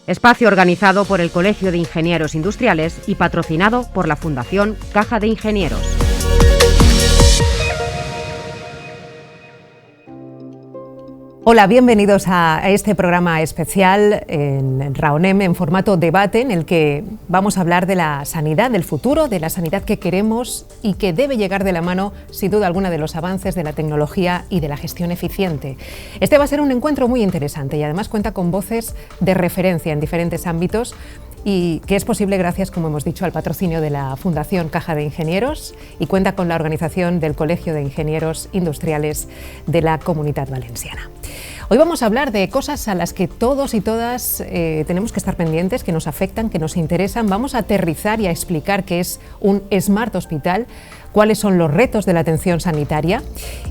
Espacio organizado por el Colegio de Ingenieros Industriales y patrocinado por la Fundación Caja de Ingenieros. Hola, bienvenidos a este programa especial en RAONEM en formato debate, en el que vamos a hablar de la sanidad del futuro, de la sanidad que queremos y que debe llegar de la mano, sin duda alguna, de los avances de la tecnología y de la gestión eficiente. Este va a ser un encuentro muy interesante y además cuenta con voces de referencia en diferentes ámbitos, y que es posible gracias, como hemos dicho, al patrocinio de la Fundación Caja de Ingenieros y cuenta con la organización del Colegio de Ingenieros Industriales de la Comunitat Valenciana. Hoy vamos a hablar de cosas a las que todos y todas tenemos que estar pendientes, que nos afectan, que nos interesan. Vamos a aterrizar y a explicar qué es un Smart Hospital, cuáles son los retos de la atención sanitaria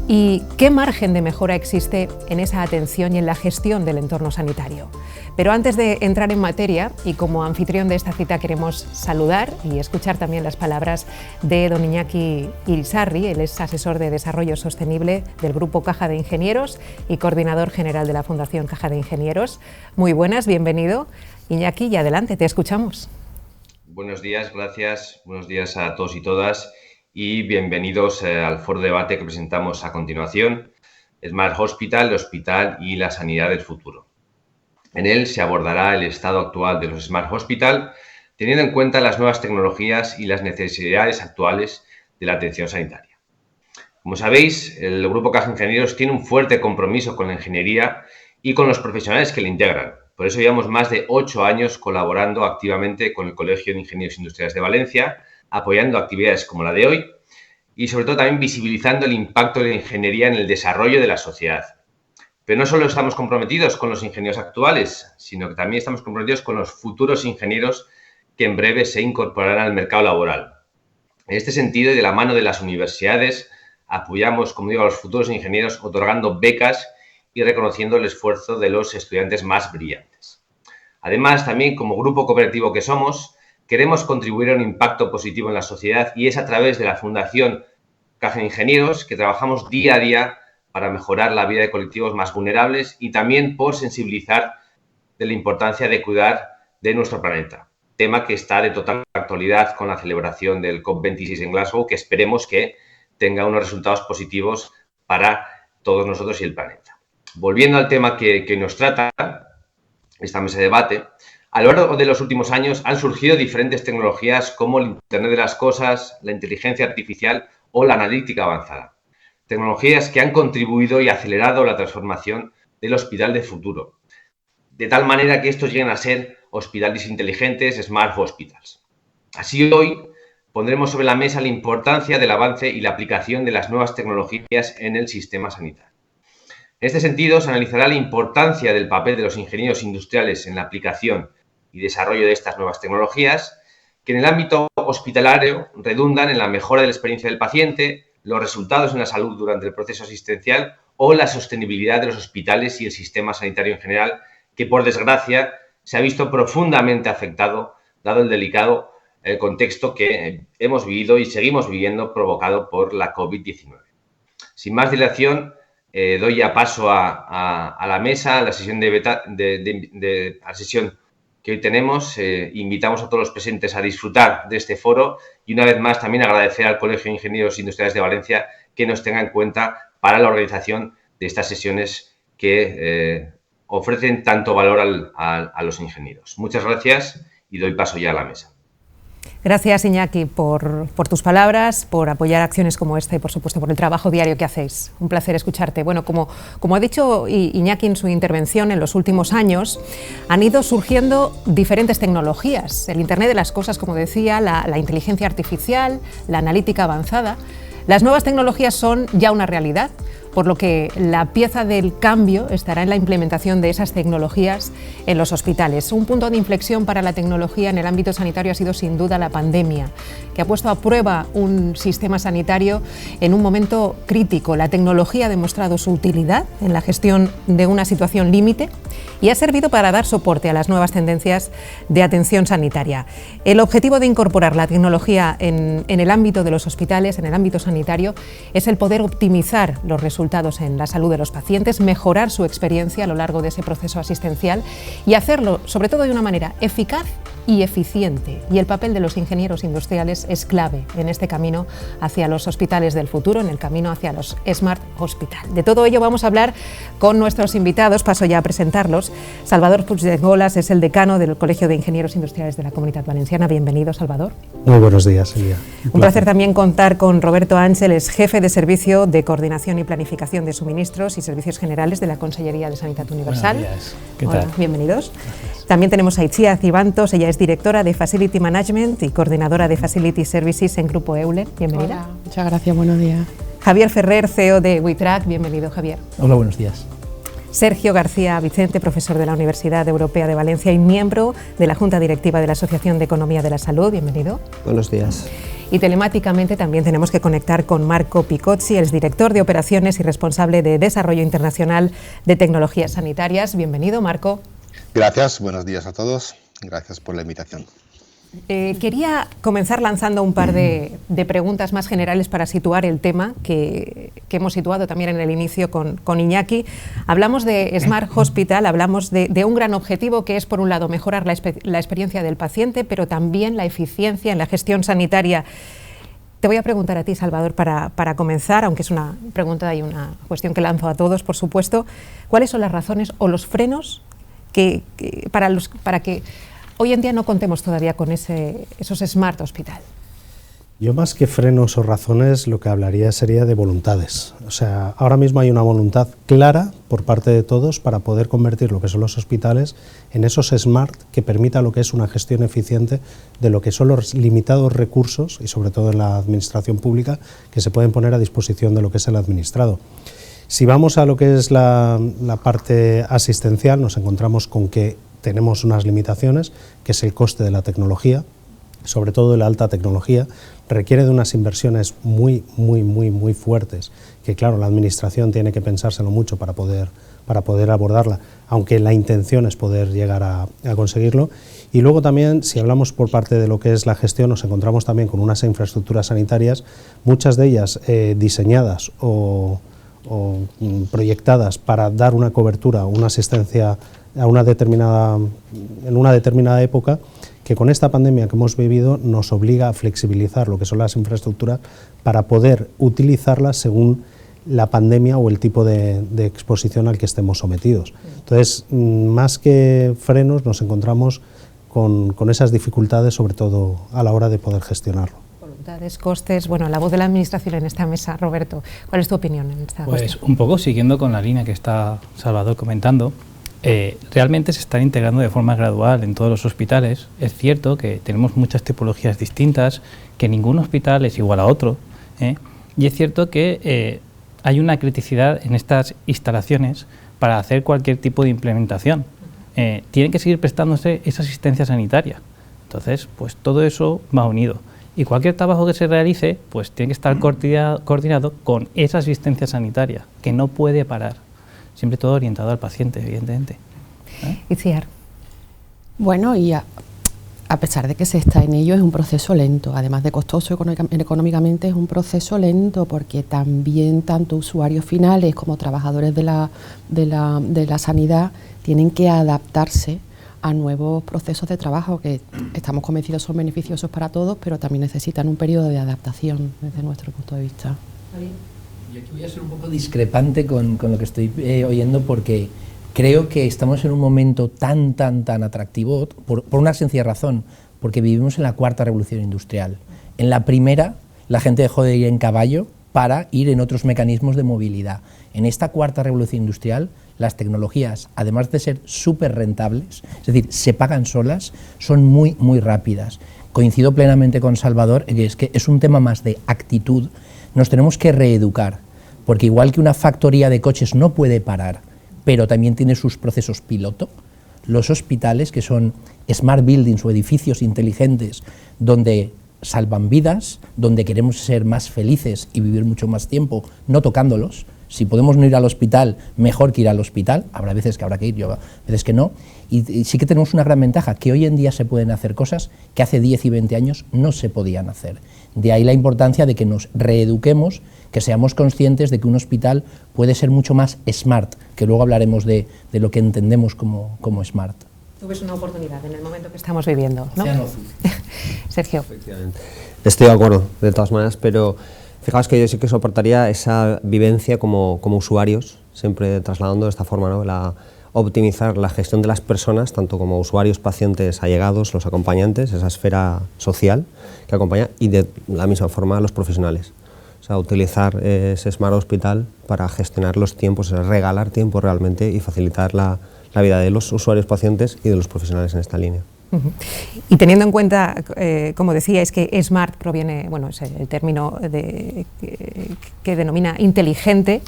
y qué margen de mejora existe en esa atención y en la gestión del entorno sanitario. Pero antes de entrar en materia, y como anfitrión de esta cita queremos saludar y escuchar también las palabras de don Iñaki Irisarri. Él es asesor de Desarrollo Sostenible del Grupo Caja de Ingenieros y coordinador general de la Fundación Caja de Ingenieros. Muy buenas, bienvenido Iñaki, y adelante, te escuchamos. Buenos días, gracias, buenos días a todos y todas y bienvenidos al foro debate que presentamos a continuación, Smart Hospital, el hospital y la sanidad del futuro. En él se abordará el estado actual de los Smart Hospital, teniendo en cuenta las nuevas tecnologías y las necesidades actuales de la atención sanitaria. Como sabéis, el Grupo Caja de Ingenieros tiene un fuerte compromiso con la ingeniería y con los profesionales que la integran. Por eso llevamos más de 8 años colaborando activamente con el Colegio de Ingenieros Industriales de Valencia, apoyando actividades como la de hoy y sobre todo también visibilizando el impacto de la ingeniería en el desarrollo de la sociedad. Pero no solo estamos comprometidos con los ingenieros actuales, sino que también estamos comprometidos con los futuros ingenieros que en breve se incorporarán al mercado laboral. En este sentido, y de la mano de las universidades, apoyamos, como digo, a los futuros ingenieros otorgando becas y reconociendo el esfuerzo de los estudiantes más brillantes. Además, también como grupo cooperativo que somos, queremos contribuir a un impacto positivo en la sociedad y es a través de la Fundación Caja de Ingenieros que trabajamos día a día para mejorar la vida de colectivos más vulnerables y también por sensibilizar de la importancia de cuidar de nuestro planeta. Tema que está de total actualidad con la celebración del COP26 en Glasgow, que esperemos que tenga unos resultados positivos para todos nosotros y el planeta. Volviendo al tema que nos trata esta mesa de debate, a lo largo de los últimos años han surgido diferentes tecnologías como el Internet de las Cosas, la inteligencia artificial o la analítica avanzada. Tecnologías que han contribuido y acelerado la transformación del hospital de futuro, de tal manera que estos lleguen a ser hospitales inteligentes, Smart Hospitals. Así hoy pondremos sobre la mesa la importancia del avance y la aplicación de las nuevas tecnologías en el sistema sanitario. En este sentido, se analizará la importancia del papel de los ingenieros industriales en la aplicación y desarrollo de estas nuevas tecnologías, que en el ámbito hospitalario redundan en la mejora de la experiencia del paciente, los resultados en la salud durante el proceso asistencial o la sostenibilidad de los hospitales y el sistema sanitario en general, que por desgracia se ha visto profundamente afectado, dado el delicado contexto que hemos vivido y seguimos viviendo provocado por la COVID-19. Sin más dilación, doy ya paso a la mesa, a la sesión la sesión que hoy tenemos. Invitamos a todos los presentes a disfrutar de este foro y una vez más también agradecer al Colegio de Ingenieros Industriales de Valencia que nos tenga en cuenta para la organización de estas sesiones que ofrecen tanto valor a los ingenieros. Muchas gracias y doy paso ya a la mesa. Gracias, Iñaki, por tus palabras, por apoyar acciones como esta y, por supuesto, por el trabajo diario que hacéis. Un placer escucharte. Bueno, como ha dicho Iñaki en su intervención, en los últimos años han ido surgiendo diferentes tecnologías. El Internet de las Cosas, como decía, la inteligencia artificial, la analítica avanzada. Las nuevas tecnologías son ya una realidad, por lo que la pieza del cambio estará en la implementación de esas tecnologías en los hospitales. Un punto de inflexión para la tecnología en el ámbito sanitario ha sido sin duda la pandemia, que ha puesto a prueba un sistema sanitario en un momento crítico. La tecnología ha demostrado su utilidad en la gestión de una situación límite y ha servido para dar soporte a las nuevas tendencias de atención sanitaria. El objetivo de incorporar la tecnología en el ámbito de los hospitales, en el ámbito sanitario, es el poder optimizar los resultados resultados en la salud de los pacientes, mejorar su experiencia a lo largo de ese proceso asistencial y hacerlo, sobre todo, de una manera eficaz y eficiente. Y el papel de los ingenieros industriales es clave en este camino hacia los hospitales del futuro, en el camino hacia los Smart Hospital. De todo ello vamos a hablar con nuestros invitados. Paso ya a presentarlos. Salvador Puigdegolas es el decano del Colegio de Ingenieros Industriales de la Comunitat Valenciana. Bienvenido, Salvador. Muy buenos días, Silvia. Un placer también contar con Roberto Ángel, es jefe de Servicio de Coordinación y Planificación de Suministros y Servicios Generales de la Consellería de Sanidad Universal. Buenos días. ¿Qué Hola, tal? bienvenidos. Gracias. También tenemos a Itziar Cibantos, ella es directora de Facility Management y coordinadora de Facility Services en Grupo Euler. Bienvenida. Hola, muchas gracias, buenos días. Javier Ferrer, CEO de WeTrack. Bienvenido, Javier. Hola, buenos días. Sergio García Vicente, profesor de la Universidad Europea de Valencia y miembro de la Junta Directiva de la Asociación de Economía de la Salud. Bienvenido. Buenos días. Y telemáticamente también tenemos que conectar con Marco Picozzi, el director de Operaciones y responsable de Desarrollo Internacional de Tecnologías Sanitarias. Bienvenido, Marco. Gracias, buenos días a todos. Gracias por la invitación. Quería comenzar lanzando un par de preguntas más generales para situar el tema que hemos situado también en el inicio con Iñaki. Hablamos de Smart Hospital, hablamos de un gran objetivo que es, por un lado, mejorar la experiencia del paciente, pero también la eficiencia en la gestión sanitaria. Te voy a preguntar a ti, Salvador, para comenzar, aunque es una pregunta y una cuestión que lanzo a todos, por supuesto, ¿cuáles son las razones o los frenos para que hoy en día no contemos todavía con esos Smart Hospital? Yo, más que frenos o razones, lo que hablaría sería de voluntades. O sea, ahora mismo hay una voluntad clara por parte de todos para poder convertir lo que son los hospitales en esos smart que permita lo que es una gestión eficiente de lo que son los limitados recursos, y sobre todo en la administración pública, que se pueden poner a disposición de lo que es el administrado. Si vamos a lo que es la parte asistencial, nos encontramos con que tenemos unas limitaciones, que es el coste de la tecnología, sobre todo de la alta tecnología, requiere de unas inversiones muy fuertes, que claro, la administración tiene que pensárselo mucho para poder abordarla, aunque la intención es poder llegar a conseguirlo. Y luego también, si hablamos por parte de lo que es la gestión, nos encontramos también con unas infraestructuras sanitarias, muchas de ellas diseñadas o proyectadas para dar una cobertura, una asistencia en una determinada época, que con esta pandemia que hemos vivido nos obliga a flexibilizar lo que son las infraestructuras para poder utilizarlas según la pandemia o el tipo de exposición al que estemos sometidos. Entonces, más que frenos, nos encontramos con esas dificultades, sobre todo a la hora de poder gestionarlo. Voluntades, costes. Bueno, la voz de la Administración en esta mesa, Roberto, ¿cuál es tu opinión en esta cuestión? Pues un poco siguiendo con la línea que está Salvador comentando, realmente se están integrando de forma gradual en todos los hospitales. Es cierto que tenemos muchas tipologías distintas, que ningún hospital es igual a otro, y es cierto que hay una criticidad en estas instalaciones para hacer cualquier tipo de implementación. Tienen que seguir prestándose esa asistencia sanitaria. Entonces, pues todo eso va unido. Y cualquier trabajo que se realice, pues tiene que estar coordinado con esa asistencia sanitaria, que no puede parar. Siempre todo orientado al paciente, evidentemente. Itziar. Bueno, y a pesar de que se está en ello, es un proceso lento, además de costoso económicamente, es un proceso lento, porque también tanto usuarios finales como trabajadores de la sanidad tienen que adaptarse a nuevos procesos de trabajo que estamos convencidos son beneficiosos para todos, pero también necesitan un periodo de adaptación desde nuestro punto de vista. Yo aquí voy a ser un poco discrepante con lo que estoy oyendo, porque creo que estamos en un momento tan atractivo por una sencilla razón, porque vivimos en la cuarta revolución industrial. En la primera, la gente dejó de ir en caballo para ir en otros mecanismos de movilidad. En esta cuarta revolución industrial, las tecnologías, además de ser súper rentables, es decir, se pagan solas, son muy rápidas. Coincido plenamente con Salvador, que es un tema más de actitud. Nos tenemos que reeducar, porque igual que una factoría de coches no puede parar, pero también tiene sus procesos piloto, los hospitales, que son smart buildings o edificios inteligentes donde salvan vidas, donde queremos ser más felices y vivir mucho más tiempo no tocándolos, Si podemos no ir al hospital, mejor que ir al hospital. Habrá veces que habrá que ir, yo veces que no. Y sí que tenemos una gran ventaja, que hoy en día se pueden hacer cosas que hace 10 y 20 años no se podían hacer. De ahí la importancia de que nos reeduquemos, que seamos conscientes de que un hospital puede ser mucho más smart, que luego hablaremos de lo que entendemos como smart. Tú ves una oportunidad en el momento que estamos viviendo, ¿no? Sergio. Efectivamente. Estoy de acuerdo, de todas maneras, pero fijaos que yo sí que soportaría esa vivencia como usuarios, siempre trasladando de esta forma, ¿no? Optimizar la gestión de las personas, tanto como usuarios, pacientes, allegados, los acompañantes, esa esfera social que acompaña, y de la misma forma los profesionales. O sea, utilizar ese Smart Hospital para gestionar los tiempos, regalar tiempo realmente y facilitar la vida de los usuarios, pacientes y de los profesionales en esta línea. Y teniendo en cuenta, como decíais, que Smart proviene, bueno, es el término que denomina inteligente,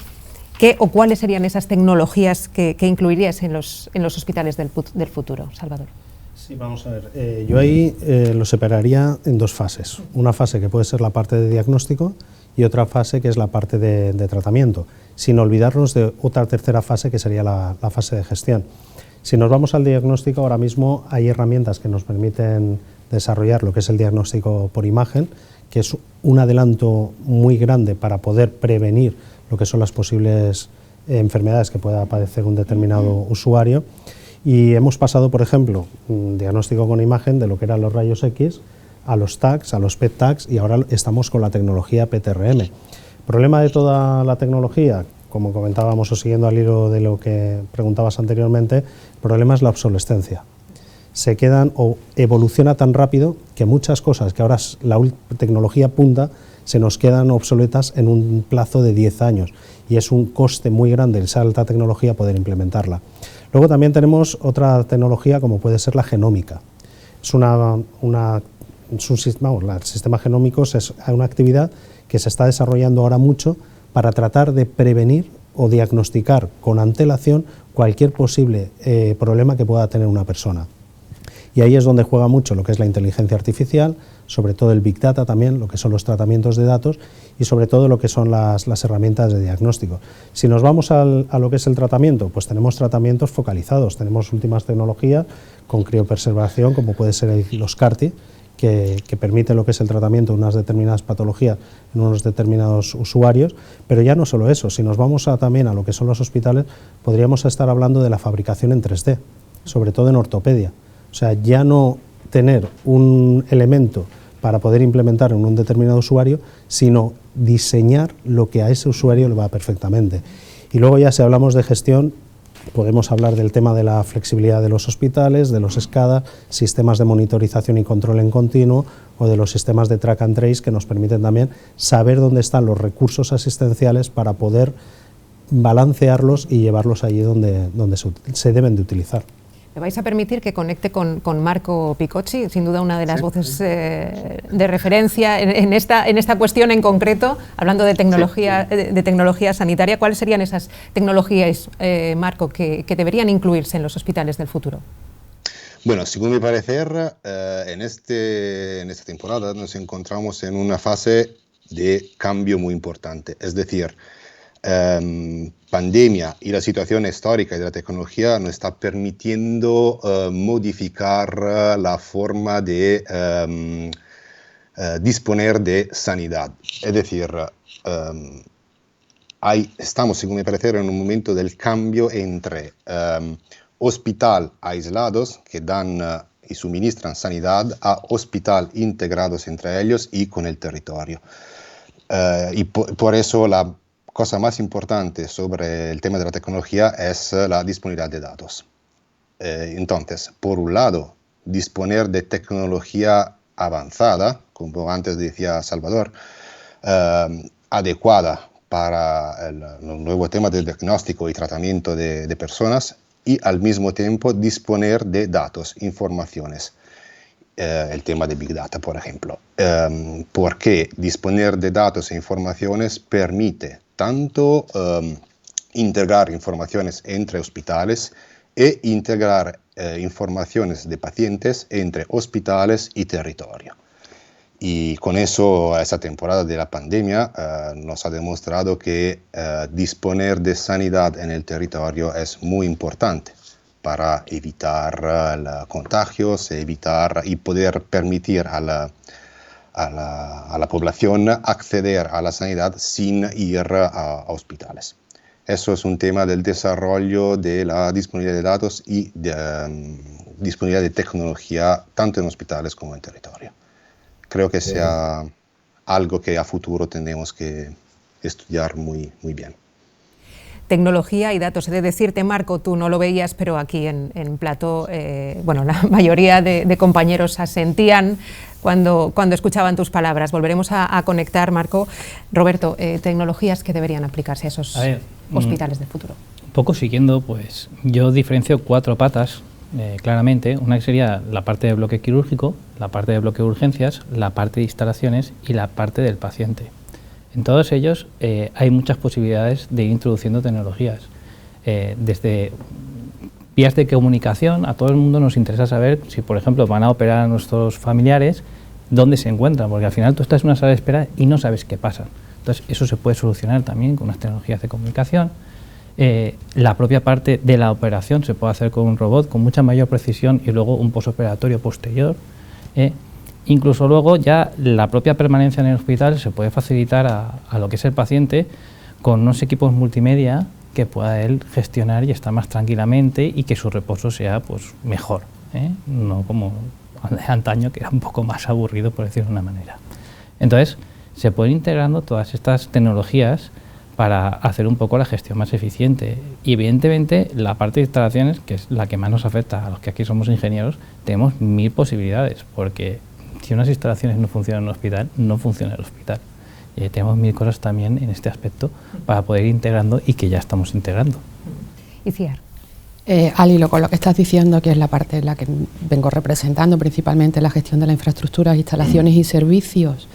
¿qué o cuáles serían esas tecnologías que incluirías en los hospitales del futuro, Salvador? Sí, vamos a ver. Yo ahí lo separaría en dos fases. Una fase que puede ser la parte de diagnóstico y otra fase que es la parte de tratamiento, sin olvidarnos de otra tercera fase que sería la fase de gestión. Si nos vamos al diagnóstico, ahora mismo hay herramientas que nos permiten desarrollar lo que es el diagnóstico por imagen, que es un adelanto muy grande para poder prevenir lo que son las posibles enfermedades que pueda padecer un determinado usuario. Y hemos pasado, por ejemplo, un diagnóstico con imagen de lo que eran los rayos X a los tags, a los PET tags, y ahora estamos con la tecnología PTRM. El problema de toda la tecnología, como comentábamos o siguiendo al hilo de lo que preguntabas anteriormente, el problema es la obsolescencia. Se quedan o evoluciona tan rápido que muchas cosas que ahora es la tecnología punta se nos quedan obsoletas en un plazo de 10 años y es un coste muy grande esa alta tecnología poder implementarla. Luego también tenemos otra tecnología como puede ser la genómica. Es el sistema genómico es una actividad que se está desarrollando ahora mucho para tratar de prevenir o diagnosticar con antelación cualquier posible problema que pueda tener una persona. Y ahí es donde juega mucho lo que es la inteligencia artificial, sobre todo el Big Data también, lo que son los tratamientos de datos y sobre todo lo que son las herramientas de diagnóstico. Si nos vamos a lo que es el tratamiento, pues tenemos tratamientos focalizados, tenemos últimas tecnologías con criopreservación, como puede ser los CAR-T, que permite lo que es el tratamiento de unas determinadas patologías en unos determinados usuarios, pero ya no solo eso, si nos vamos también a lo que son los hospitales, podríamos estar hablando de la fabricación en 3D, sobre todo en ortopedia. O sea, ya no tener un elemento para poder implementar en un determinado usuario, sino diseñar lo que a ese usuario le va perfectamente. Y luego ya si hablamos de gestión, podemos hablar del tema de la flexibilidad de los hospitales, de los SCADA, sistemas de monitorización y control en continuo, o de los sistemas de track and trace que nos permiten también saber dónde están los recursos asistenciales para poder balancearlos y llevarlos allí donde se deben de utilizar. ¿Me vais a permitir que conecte con Marco Picocci, sin duda una de las voces de referencia en esta cuestión en concreto, hablando de tecnología, de tecnología sanitaria? ¿Cuáles serían esas tecnologías, Marco, que deberían incluirse en los hospitales del futuro? Bueno, según mi parecer, en esta temporada nos encontramos en una fase de cambio muy importante. Es decir, pandemia y la situación histórica de la tecnología nos está permitiendo modificar la forma de disponer de sanidad. Es decir, estamos, según mi parecer, en un momento del cambio entre hospital aislados que dan y suministran sanidad a hospital integrados entre ellos y con el territorio. Y por eso la cosa más importante sobre el tema de la tecnología es la disponibilidad de datos. Entonces, por un lado, disponer de tecnología avanzada, como antes decía Salvador, adecuada para el nuevo tema del diagnóstico y tratamiento de personas, y al mismo tiempo disponer de datos, informaciones. El tema de Big Data, por ejemplo. Porque disponer de datos e informaciones permite tanto integrar informaciones entre hospitales e integrar informaciones de pacientes entre hospitales y territorio. Y con eso, esa temporada de la pandemia nos ha demostrado que disponer de sanidad en el territorio es muy importante para evitar contagios, evitar y poder permitir a la población acceder a la sanidad sin ir a hospitales. Eso es un tema del desarrollo de la disponibilidad de datos y de, disponibilidad de tecnología tanto en hospitales como en territorio. Creo que sea algo que a futuro tenemos que estudiar muy bien. Tecnología y datos. He de decirte, Marco, tú no lo veías, pero aquí en plató, bueno, la mayoría de compañeros asentían cuando escuchaban tus palabras. Volveremos a conectar, Marco. Roberto, tecnologías que deberían aplicarse a esos hospitales del futuro. Un poco siguiendo, pues yo diferencio 4 patas, claramente. Una que sería la parte de bloque quirúrgico, la parte de bloque de urgencias, la parte de instalaciones y la parte del paciente. En todos ellos hay muchas posibilidades de ir introduciendo tecnologías. Desde vías de comunicación, a todo el mundo nos interesa saber si, por ejemplo, van a operar a nuestros familiares, dónde se encuentran, porque al final tú estás en una sala de espera y no sabes qué pasa. Entonces, eso se puede solucionar también con unas tecnologías de comunicación. La propia parte de la operación se puede hacer con un robot con mucha mayor precisión y luego un posoperatorio posterior. Incluso luego ya la propia permanencia en el hospital se puede facilitar a lo que es el paciente con unos equipos multimedia que pueda él gestionar y estar más tranquilamente y que su reposo sea pues mejor, no como antaño, que era un poco más aburrido, por decirlo de una manera. Entonces se pueden integrando todas estas tecnologías para hacer un poco la gestión más eficiente. Y evidentemente la parte de instalaciones, que es la que más nos afecta a los que aquí somos ingenieros, tenemos 1000 posibilidades, porque si unas instalaciones no funcionan en un hospital, no funciona el hospital. Tenemos 1000 cosas también en este aspecto para poder ir integrando y que ya estamos integrando. Y Ciar. Al hilo con lo que estás diciendo, que es la parte en la que vengo representando, principalmente la gestión de la infraestructura, instalaciones y servicios,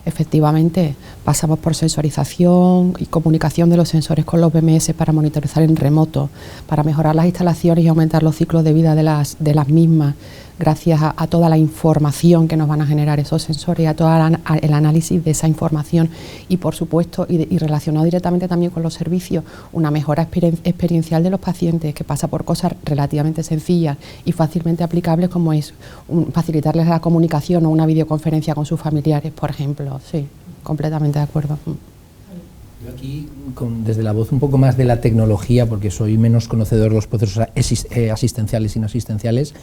efectivamente pasamos por sensorización y comunicación de los sensores con los BMS para monitorizar en remoto, para mejorar las instalaciones y aumentar los ciclos de vida de las mismas, gracias a toda la información que nos van a generar esos sensores, a todo el análisis de esa información y, por supuesto, y relacionado directamente también con los servicios, una mejora experiencial de los pacientes, que pasa por cosas relativamente sencillas y fácilmente aplicables, como es facilitarles la comunicación o una videoconferencia con sus familiares, por ejemplo. Sí, completamente de acuerdo. Yo aquí, desde la voz un poco más de la tecnología, porque soy menos conocedor de los procesos asistenciales y no asistenciales,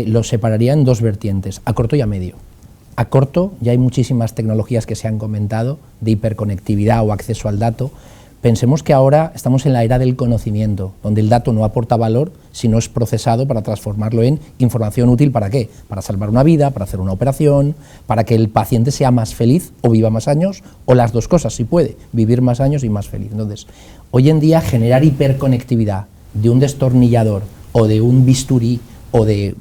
los separaría en 2 vertientes, a corto y a medio. A corto ya hay muchísimas tecnologías que se han comentado, de hiperconectividad o acceso al dato. Pensemos que ahora estamos en la era del conocimiento, donde el dato no aporta valor si no es procesado para transformarlo en información útil. ¿Para qué? Para salvar una vida, para hacer una operación, para que el paciente sea más feliz o viva más años, o las dos cosas, si puede, vivir más años y más feliz. Entonces, hoy en día generar hiperconectividad de un destornillador o de un bisturí o de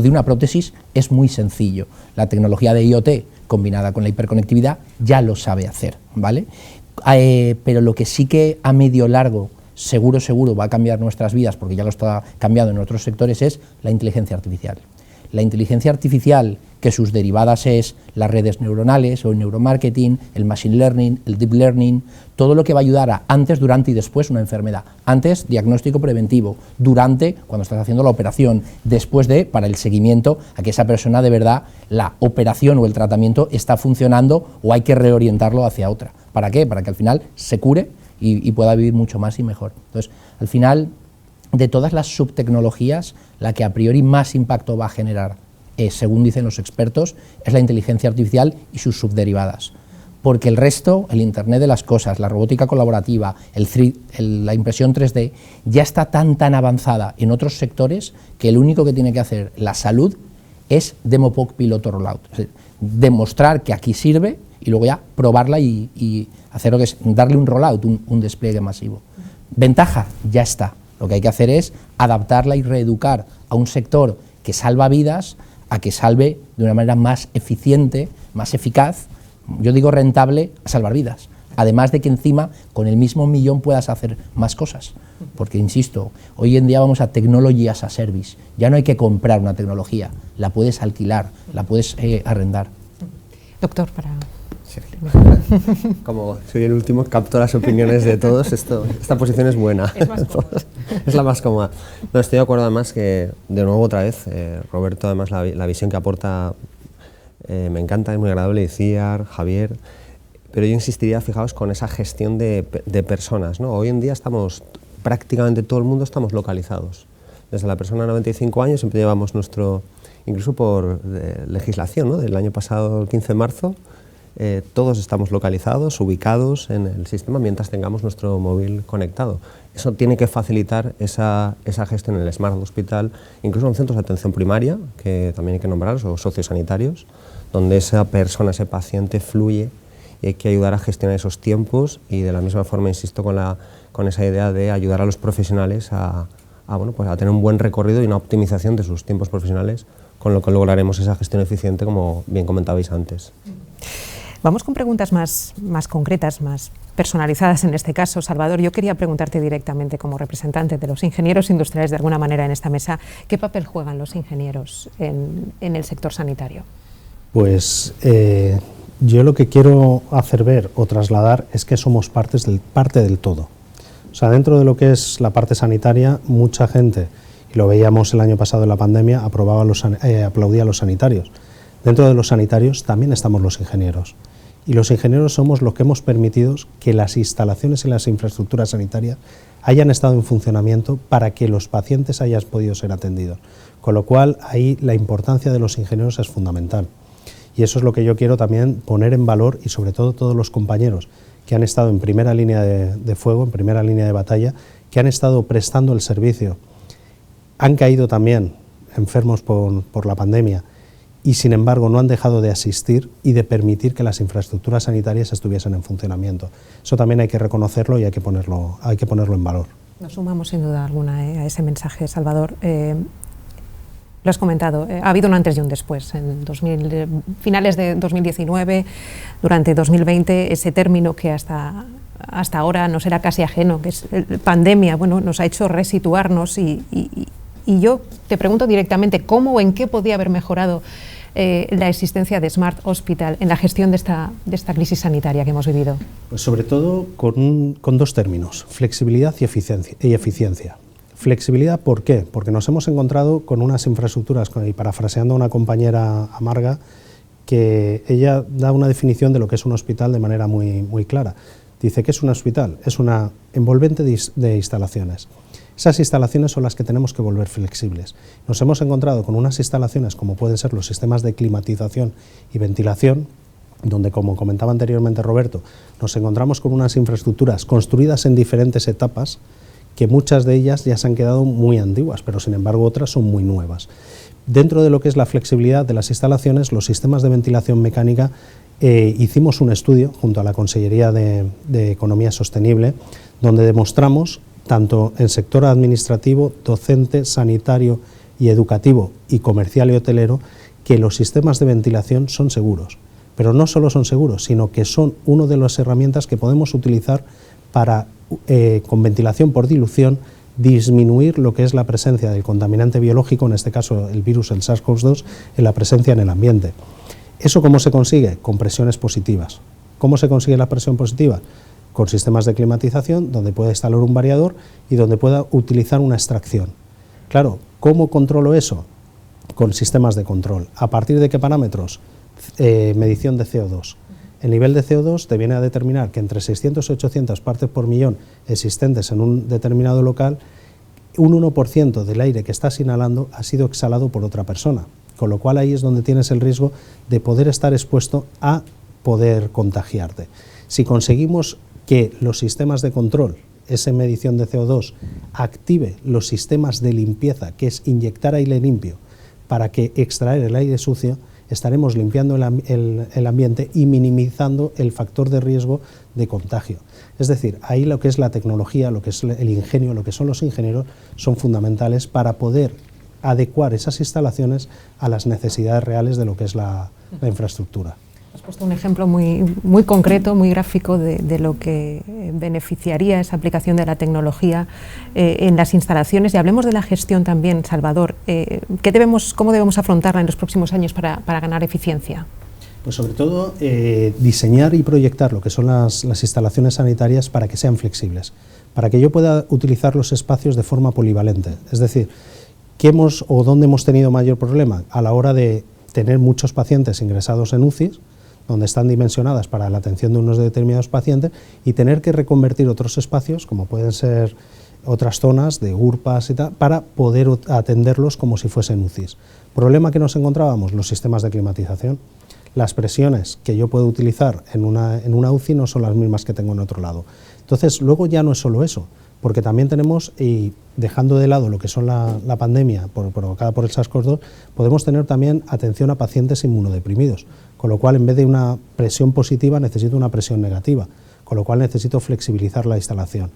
una prótesis es muy sencillo. La tecnología de IoT combinada con la hiperconectividad ya lo sabe hacer, ¿vale? Pero lo que sí que a medio largo seguro va a cambiar nuestras vidas, porque ya lo está cambiando en otros sectores, es la inteligencia artificial. La inteligencia artificial, que sus derivadas es las redes neuronales o el neuromarketing, el machine learning, el deep learning, todo lo que va a ayudar a antes, durante y después una enfermedad. Antes, diagnóstico preventivo; durante, cuando estás haciendo la operación; después para el seguimiento, a que esa persona de verdad, la operación o el tratamiento está funcionando o hay que reorientarlo hacia otra. ¿Para qué? Para que al final se cure y pueda vivir mucho más y mejor. Entonces, al final, de todas las subtecnologías, la que a priori más impacto va a generar, según dicen los expertos, es la inteligencia artificial y sus subderivadas. Porque el resto, el Internet de las cosas, la robótica colaborativa, la impresión 3D, ya está tan avanzada en otros sectores que lo único que tiene que hacer la salud es demo POC piloto rollout. Es decir, demostrar que aquí sirve y luego ya probarla y hacer lo que es darle un rollout, un despliegue masivo. Ventaja, ya está. Lo que hay que hacer es adaptarla y reeducar a un sector que salva vidas a que salve de una manera más eficiente, más eficaz, yo digo rentable, a salvar vidas. Además de que encima con el mismo millón puedas hacer más cosas. Porque, insisto, hoy en día vamos a technology as a service. Ya no hay que comprar una tecnología, la puedes alquilar, la puedes arrendar. Doctor, para... Sergio. Como soy el último, capto las opiniones de todos. Esta posición es buena. Es más cómoda. Es la más cómoda. No, estoy de acuerdo además que, de nuevo otra vez, Roberto, además la visión que aporta me encanta, es muy agradable, Ciar, Javier, pero yo insistiría, fijaos, con esa gestión de personas, ¿no? Hoy en día prácticamente todo el mundo estamos localizados. Desde la persona de 95 años siempre llevamos incluso por legislación, ¿no? Del año pasado, el 15 de marzo, todos estamos localizados, ubicados en el sistema mientras tengamos nuestro móvil conectado. Eso tiene que facilitar esa gestión en el Smart Hospital, incluso en centros de atención primaria, que también hay que nombrarlos, o sociosanitarios, donde esa persona, ese paciente fluye y hay que ayudar a gestionar esos tiempos y de la misma forma, insisto, con esa idea de ayudar a los profesionales a tener un buen recorrido y una optimización de sus tiempos profesionales, con lo que lograremos esa gestión eficiente, como bien comentabais antes. Vamos con preguntas más concretas, más personalizadas en este caso. Salvador, yo quería preguntarte directamente, como representante de los ingenieros industriales de alguna manera en esta mesa, ¿qué papel juegan los ingenieros en el sector sanitario? Pues yo lo que quiero hacer ver o trasladar es que somos parte del todo. O sea, dentro de lo que es la parte sanitaria, mucha gente, y lo veíamos el año pasado en la pandemia, aplaudía a los sanitarios. Dentro de los sanitarios también estamos los ingenieros. Y los ingenieros somos los que hemos permitido que las instalaciones y las infraestructuras sanitarias hayan estado en funcionamiento para que los pacientes hayan podido ser atendidos. Con lo cual, ahí la importancia de los ingenieros es fundamental. Y eso es lo que yo quiero también poner en valor, y sobre todo todos los compañeros que han estado en primera línea de fuego, en primera línea de batalla, que han estado prestando el servicio. Han caído también enfermos por la pandemia, y sin embargo no han dejado de asistir y de permitir que las infraestructuras sanitarias estuviesen en funcionamiento. Eso también hay que reconocerlo y hay que ponerlo en valor. Nos sumamos sin duda alguna a ese mensaje, Salvador. Lo has comentado, ha habido un antes y un después. En finales de 2019, durante 2020, ese término que hasta ahora nos era casi ajeno, que es pandemia, bueno, nos ha hecho resituarnos y yo te pregunto directamente cómo o en qué podía haber mejorado la existencia de Smart Hospital en la gestión de esta crisis sanitaria que hemos vivido. Pues sobre todo con dos términos, flexibilidad y eficiencia. Flexibilidad, ¿por qué? Porque nos hemos encontrado con unas infraestructuras, y parafraseando a una compañera Amarga, que ella da una definición de lo que es un hospital de manera muy clara. Dice que es un hospital, es una envolvente de instalaciones. Esas instalaciones son las que tenemos que volver flexibles. Nos hemos encontrado con unas instalaciones como pueden ser los sistemas de climatización y ventilación, donde, como comentaba anteriormente Roberto, nos encontramos con unas infraestructuras construidas en diferentes etapas, que muchas de ellas ya se han quedado muy antiguas, pero sin embargo otras son muy nuevas. Dentro de lo que es la flexibilidad de las instalaciones, los sistemas de ventilación mecánica, hicimos un estudio junto a la Consellería de Economía Sostenible, donde demostramos, tanto en sector administrativo, docente, sanitario y educativo, y comercial y hotelero, que los sistemas de ventilación son seguros. Pero no solo son seguros, sino que son una de las herramientas que podemos utilizar para, con ventilación por dilución, disminuir lo que es la presencia del contaminante biológico, en este caso el virus, el SARS-CoV-2, en la presencia en el ambiente. ¿Eso cómo se consigue? Con presiones positivas. ¿Cómo se consigue la presión positiva? Con sistemas de climatización, donde pueda instalar un variador y donde pueda utilizar una extracción. Claro, ¿cómo controlo eso? Con sistemas de control. ¿A partir de qué parámetros? Medición de CO2. El nivel de CO2 te viene a determinar que entre 600 y 800 partes por millón existentes en un determinado local, un 1% del aire que estás inhalando ha sido exhalado por otra persona, con lo cual ahí es donde tienes el riesgo de poder estar expuesto a poder contagiarte. Si conseguimos que los sistemas de control, esa medición de CO2, active los sistemas de limpieza, que es inyectar aire limpio para que extraer el aire sucio, estaremos limpiando el ambiente y minimizando el factor de riesgo de contagio. Es decir, ahí lo que es la tecnología, lo que es el ingenio, lo que son los ingenieros, son fundamentales para poder adecuar esas instalaciones a las necesidades reales de lo que es la infraestructura. Has puesto un ejemplo muy concreto, muy gráfico de lo que beneficiaría esa aplicación de la tecnología en las instalaciones. Y hablemos de la gestión también, Salvador. ¿Cómo debemos afrontarla en los próximos años para ganar eficiencia? Pues sobre todo diseñar y proyectar lo que son las instalaciones sanitarias para que sean flexibles, para que yo pueda utilizar los espacios de forma polivalente. Es decir, ¿dónde hemos tenido mayor problema? A la hora de tener muchos pacientes ingresados en UCIs, donde están dimensionadas para la atención de unos determinados pacientes, y tener que reconvertir otros espacios, como pueden ser otras zonas de URPAs y tal, para poder atenderlos como si fuesen UCIs. ¿Problema que nos encontrábamos? Los sistemas de climatización. Las presiones que yo puedo utilizar en una UCI no son las mismas que tengo en otro lado. Entonces, luego ya no es solo eso, porque también tenemos, y dejando de lado lo que son la pandemia provocada por el SARS-CoV-2, podemos tener también atención a pacientes inmunodeprimidos, con lo cual en vez de una presión positiva necesito una presión negativa, con lo cual necesito flexibilizar la instalación.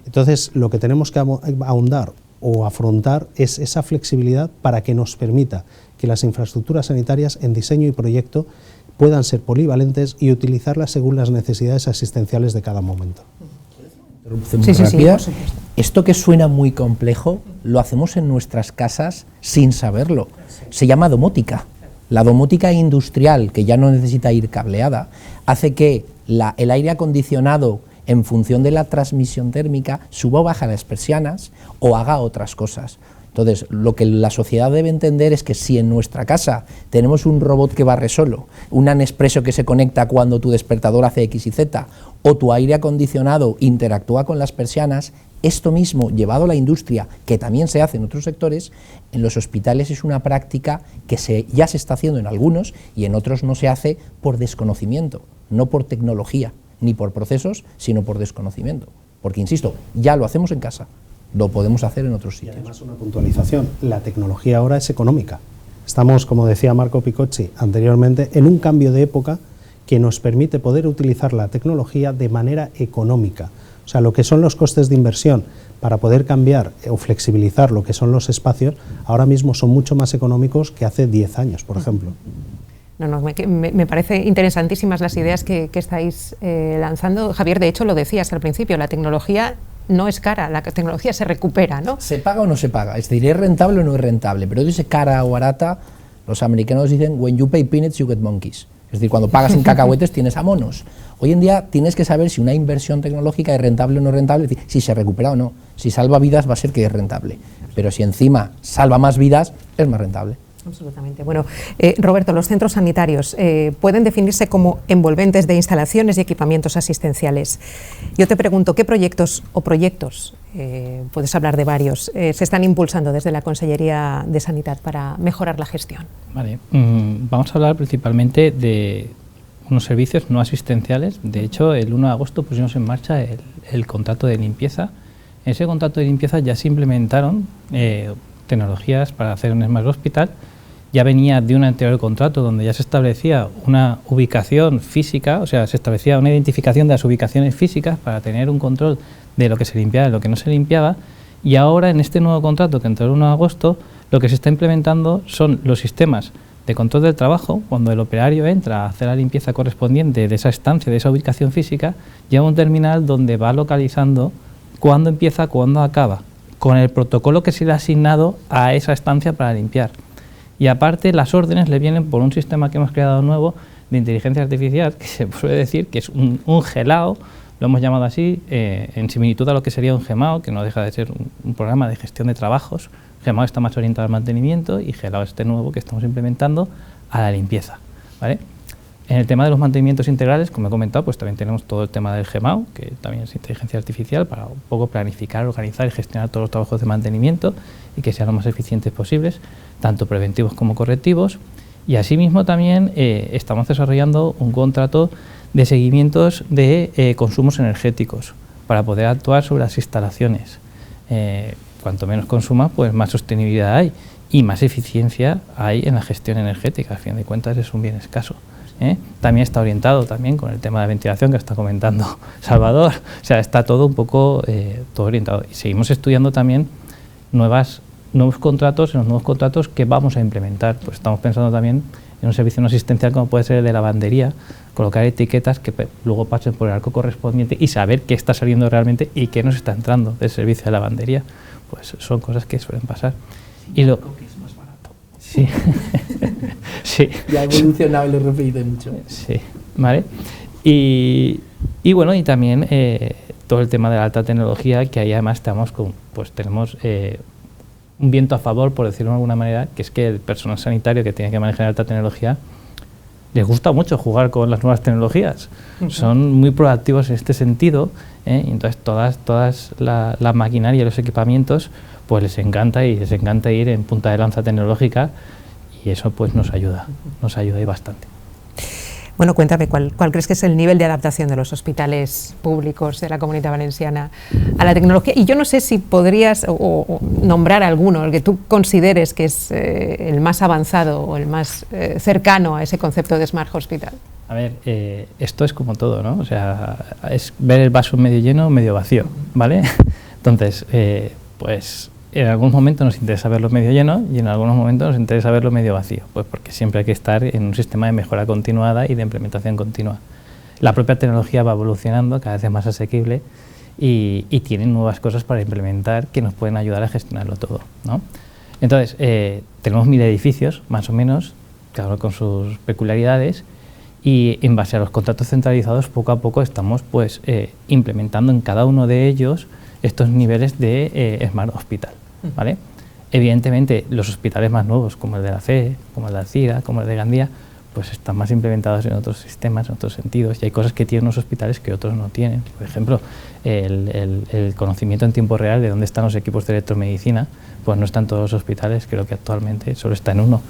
Entonces, lo que tenemos que ahondar o afrontar es esa flexibilidad para que nos permita que las infraestructuras sanitarias en diseño y proyecto puedan ser polivalentes y utilizarlas según las necesidades asistenciales de cada momento. Sí, esto que suena muy complejo lo hacemos en nuestras casas sin saberlo. Se llama domótica. La domótica industrial, que ya no necesita ir cableada, hace que el aire acondicionado, en función de la transmisión térmica, suba o baja las persianas o haga otras cosas. Entonces, lo que la sociedad debe entender es que si en nuestra casa tenemos un robot que barre solo, un Nespresso que se conecta cuando tu despertador hace X y Z, o tu aire acondicionado interactúa con las persianas, esto mismo, llevado a la industria, que también se hace en otros sectores, en los hospitales es una práctica que ya se está haciendo en algunos y en otros no se hace por desconocimiento, no por tecnología, ni por procesos, sino por desconocimiento. Porque, insisto, ya lo hacemos en casa, lo podemos hacer en otros sitios. Y además una puntualización, la tecnología ahora es económica. Estamos, como decía Marco Picocci anteriormente, en un cambio de época que nos permite poder utilizar la tecnología de manera económica. O sea, lo que son los costes de inversión para poder cambiar o flexibilizar lo que son los espacios, ahora mismo son mucho más económicos que hace 10 años, por ejemplo. Me parece interesantísimas las ideas que estáis lanzando. Javier, de hecho, lo decías al principio, la tecnología no es cara, la tecnología se recupera, ¿no? ¿Se paga o no se paga? Es decir, ¿es rentable o no es rentable? Pero dice cara o barata, los americanos dicen, when you pay peanuts, you get monkeys. Es decir, cuando pagas en cacahuetes tienes a monos. Hoy en día tienes que saber si una inversión tecnológica es rentable o no rentable, es decir, si se recupera o no. Si salva vidas va a ser que es rentable, pero si encima salva más vidas, es más rentable. Absolutamente. Bueno, Roberto, los centros sanitarios pueden definirse como envolventes de instalaciones y equipamientos asistenciales. Yo te pregunto, ¿qué proyectos, puedes hablar de varios, se están impulsando desde la Consellería de Sanidad para mejorar la gestión? Vale, vamos a hablar principalmente de unos servicios no asistenciales. De hecho, el 1 de agosto pusimos en marcha el contrato de limpieza. En ese contrato de limpieza ya se implementaron tecnologías para hacer un Smart Hospital. Ya venía de un anterior contrato donde ya se establecía una ubicación física, o sea, se establecía una identificación de las ubicaciones físicas para tener un control de lo que se limpiaba y lo que no se limpiaba. Y ahora, en este nuevo contrato que entró el 1 de agosto, lo que se está implementando son los sistemas de control del trabajo. Cuando el operario entra a hacer la limpieza correspondiente de esa estancia, de esa ubicación física, lleva un terminal donde va localizando cuándo empieza, cuándo acaba, con el protocolo que se le ha asignado a esa estancia para limpiar. Y aparte, las órdenes le vienen por un sistema que hemos creado nuevo de inteligencia artificial, que se puede decir que es un gelao, lo hemos llamado así, en similitud a lo que sería un GEMAO, que no deja de ser un programa de gestión de trabajos. GEMAO está más orientado al mantenimiento y gelao este nuevo que estamos implementando a la limpieza, ¿vale? En el tema de los mantenimientos integrales, como he comentado, pues también tenemos todo el tema del GEMAO, que también es inteligencia artificial para un poco planificar, organizar y gestionar todos los trabajos de mantenimiento y que sean lo más eficientes posibles, tanto preventivos como correctivos. Y asimismo también estamos desarrollando un contrato de seguimientos de consumos energéticos para poder actuar sobre las instalaciones. Cuanto menos consuma, pues más sostenibilidad hay y más eficiencia hay en la gestión energética. A fin de cuentas es un bien escaso. También está orientado también con el tema de ventilación que está comentando Salvador. O sea, está todo un poco todo orientado. Y seguimos estudiando también nuevos contratos, en los nuevos contratos que vamos a implementar. Pues estamos pensando también en un servicio no asistencial como puede ser el de lavandería, colocar etiquetas que luego pasen por el arco correspondiente y saber qué está saliendo realmente y qué nos está entrando del servicio de lavandería. Pues son cosas que suelen pasar. Y lo que es más barato. Sí. Sí. Ya ha evolucionado el RFID mucho. Sí, ¿vale? Y bueno, y también todo el tema de la alta tecnología, que ahí además tenemos un viento a favor, por decirlo de alguna manera, que es que el personal sanitario que tiene que manejar alta tecnología les gusta mucho jugar con las nuevas tecnologías. Son muy proactivos en este sentido, y entonces todas la maquinaria y los equipamientos pues les encanta ir en punta de lanza tecnológica, y eso pues nos ayuda y bastante. Bueno, cuéntame, ¿cuál crees que es el nivel de adaptación de los hospitales públicos de la Comunidad Valenciana a la tecnología? Y yo no sé si podrías o nombrar alguno, el que tú consideres que es el más avanzado o el más cercano a ese concepto de Smart Hospital. A ver, esto es como todo, ¿no? O sea, es ver el vaso medio lleno o medio vacío, ¿vale? Entonces, pues en algunos momentos nos interesa verlo medio lleno y en algunos momentos nos interesa verlo medio vacío, pues porque siempre hay que estar en un sistema de mejora continuada y de implementación continua. La propia tecnología va evolucionando, cada vez es más asequible y tienen nuevas cosas para implementar que nos pueden ayudar a gestionarlo todo, ¿no? Entonces, tenemos 1000 edificios, más o menos, cada uno con sus peculiaridades, y en base a los contratos centralizados, poco a poco estamos pues implementando en cada uno de ellos estos niveles de Smart Hospital, ¿vale? Evidentemente, los hospitales más nuevos, como el de la CE, como el de Alcira, como el de Gandía, pues están más implementados en otros sistemas, en otros sentidos, y hay cosas que tienen unos hospitales que otros no tienen. Por ejemplo, el conocimiento en tiempo real de dónde están los equipos de electromedicina, pues no están todos los hospitales, creo que actualmente solo está en uno,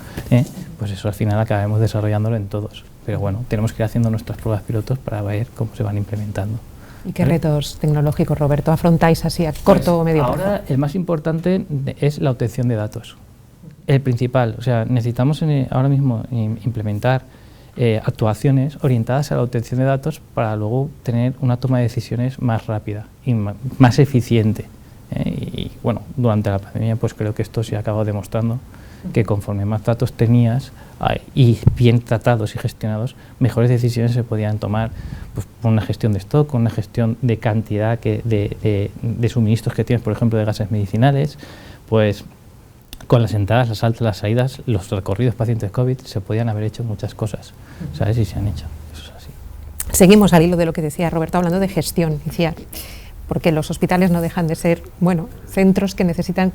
pues eso al final acabamos desarrollándolo en todos. Pero bueno, tenemos que ir haciendo nuestras pruebas pilotos para ver cómo se van implementando. ¿Y qué retos tecnológicos, Roberto, afrontáis así a corto o medio plazo? Ahora el más importante es la obtención de datos. El principal, o sea, necesitamos ahora mismo implementar actuaciones orientadas a la obtención de datos para luego tener una toma de decisiones más rápida y más eficiente. Y bueno, durante la pandemia pues creo que esto se ha acabado demostrando que conforme más datos tenías y bien tratados y gestionados, mejores decisiones se podían tomar, pues, con una gestión de stock, con una gestión de cantidad de suministros que tienes, por ejemplo, de gases medicinales, pues con las entradas, las altas, las salidas, los recorridos pacientes COVID, se podían haber hecho muchas cosas, ¿sabes? Y se han hecho, eso es así. Seguimos al hilo de lo que decía Roberto, hablando de gestión, decía, porque los hospitales no dejan de ser, bueno, centros que necesitan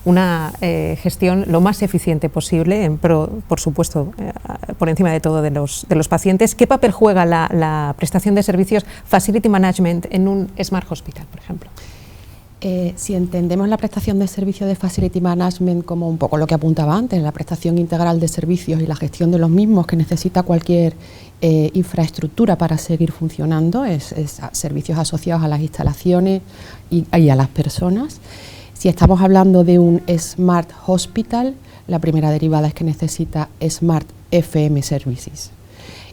una gestión lo más eficiente posible, por supuesto, por encima de todo de los pacientes. ¿Qué papel juega la prestación de servicios Facility Management en un Smart Hospital, por ejemplo? Si entendemos la prestación de servicios de Facility Management como un poco lo que apuntaba antes, la prestación integral de servicios y la gestión de los mismos que necesita cualquier infraestructura para seguir funcionando, es servicios asociados a las instalaciones y a las personas. Si estamos hablando de un Smart Hospital, la primera derivada es que necesita Smart FM Services.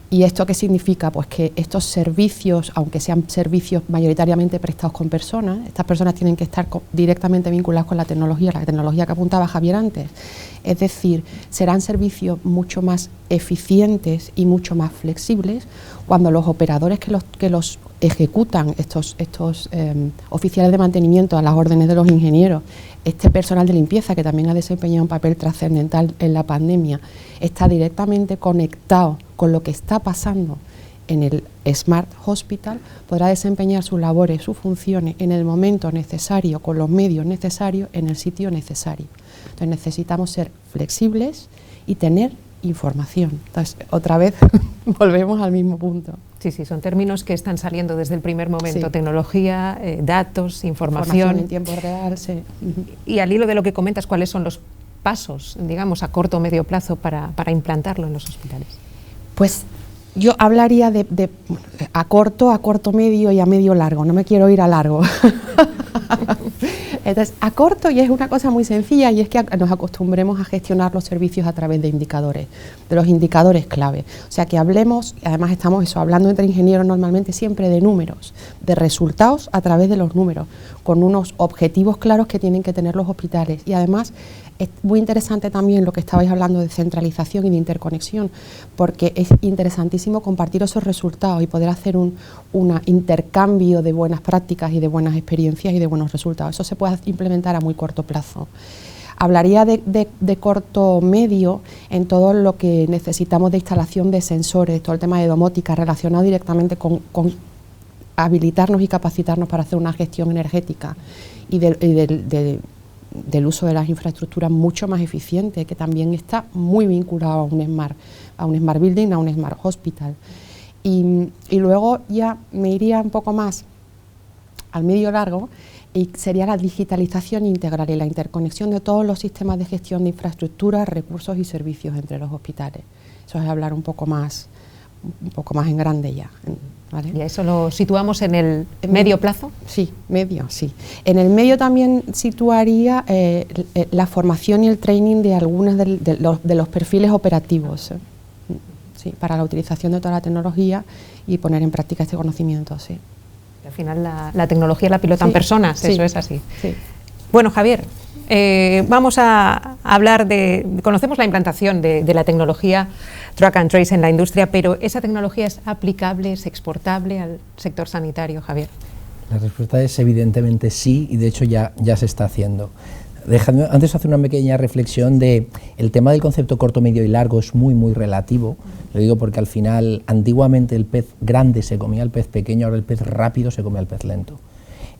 ¿Y esto qué significa? Pues que estos servicios, aunque sean servicios mayoritariamente prestados con personas, estas personas tienen que estar directamente vinculadas con la tecnología que apuntaba Javier antes. Es decir, serán servicios mucho más eficientes y mucho más flexibles cuando los operadores que los ejecutan, estos oficiales de mantenimiento a las órdenes de los ingenieros, este personal de limpieza que también ha desempeñado un papel trascendental en la pandemia, está directamente conectado con lo que está pasando en el Smart Hospital, podrá desempeñar sus labores, sus funciones en el momento necesario, con los medios necesarios, en el sitio necesario. Entonces necesitamos ser flexibles y tener información. Entonces, otra vez volvemos al mismo punto. Sí, sí, son términos que están saliendo desde el primer momento, sí. Tecnología, datos, información en tiempo real, sí. Y al hilo de lo que comentas, ¿cuáles son los pasos, digamos, a corto o medio plazo para implantarlo en los hospitales? Pues yo hablaría de a corto, medio y a medio largo, no me quiero ir a largo. Entonces, a corto, y es una cosa muy sencilla, y es que nos acostumbremos a gestionar los servicios a través de indicadores, de los indicadores clave. O sea, que hablemos, además estamos hablando entre ingenieros normalmente siempre de números, de resultados a través de los números, con unos objetivos claros que tienen que tener los hospitales. Y además, es muy interesante también lo que estabais hablando de centralización y de interconexión, porque es interesantísimo compartir esos resultados y poder hacer un intercambio de buenas prácticas y de buenas experiencias y de buenos resultados. Eso se puede implementar a muy corto plazo. Hablaría de corto medio en todo lo que necesitamos de instalación de sensores, todo el tema de domótica relacionado directamente con habilitarnos y capacitarnos para hacer una gestión energética y del uso de las infraestructuras mucho más eficiente, que también está muy vinculado a un smart building, a un smart hospital. Y luego ya me iría un poco más al medio largo, y sería la digitalización integral y la interconexión de todos los sistemas de gestión de infraestructuras, recursos y servicios entre los hospitales. Eso es hablar un poco más en grande ya, ¿vale? ¿Y eso lo situamos en el medio plazo? Sí, medio, sí. En el medio también situaría la formación y el training de algunos de los perfiles operativos, sí, para la utilización de toda la tecnología y poner en práctica este conocimiento, sí. Al final la tecnología la pilotan personas, sí, eso es así. Sí. Bueno, Javier, vamos a hablar conocemos la implantación de la tecnología Track and Trace en la industria, pero ¿esa tecnología es aplicable, es exportable al sector sanitario, Javier? La respuesta es evidentemente sí, y de hecho ya se está haciendo. Dejadme antes hacer una pequeña reflexión de el tema del concepto corto, medio y largo es muy relativo. Lo digo porque al final antiguamente el pez grande se comía al pez pequeño, ahora el pez rápido se come al pez lento.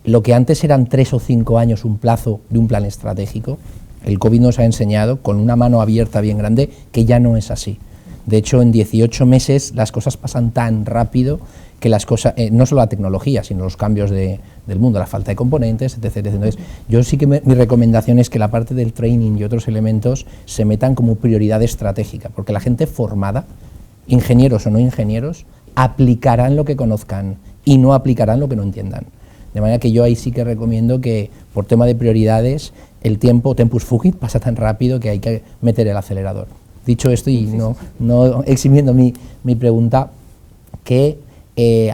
Lo que antes eran 3 o 5 años un plazo de un plan estratégico, el COVID nos ha enseñado con una mano abierta bien grande que ya no es así. De hecho, en 18 meses las cosas pasan tan rápido que las cosas, no solo la tecnología, sino los cambios del mundo, la falta de componentes, etc. Entonces, yo sí que mi recomendación es que la parte del training y otros elementos se metan como prioridad estratégica, porque la gente formada, ingenieros o no ingenieros, aplicarán lo que conozcan y no aplicarán lo que no entiendan. De manera que yo ahí sí que recomiendo que, por tema de prioridades, el tiempo, tempus fugit, pasa tan rápido que hay que meter el acelerador. Dicho esto, y no eximiendo mi pregunta, que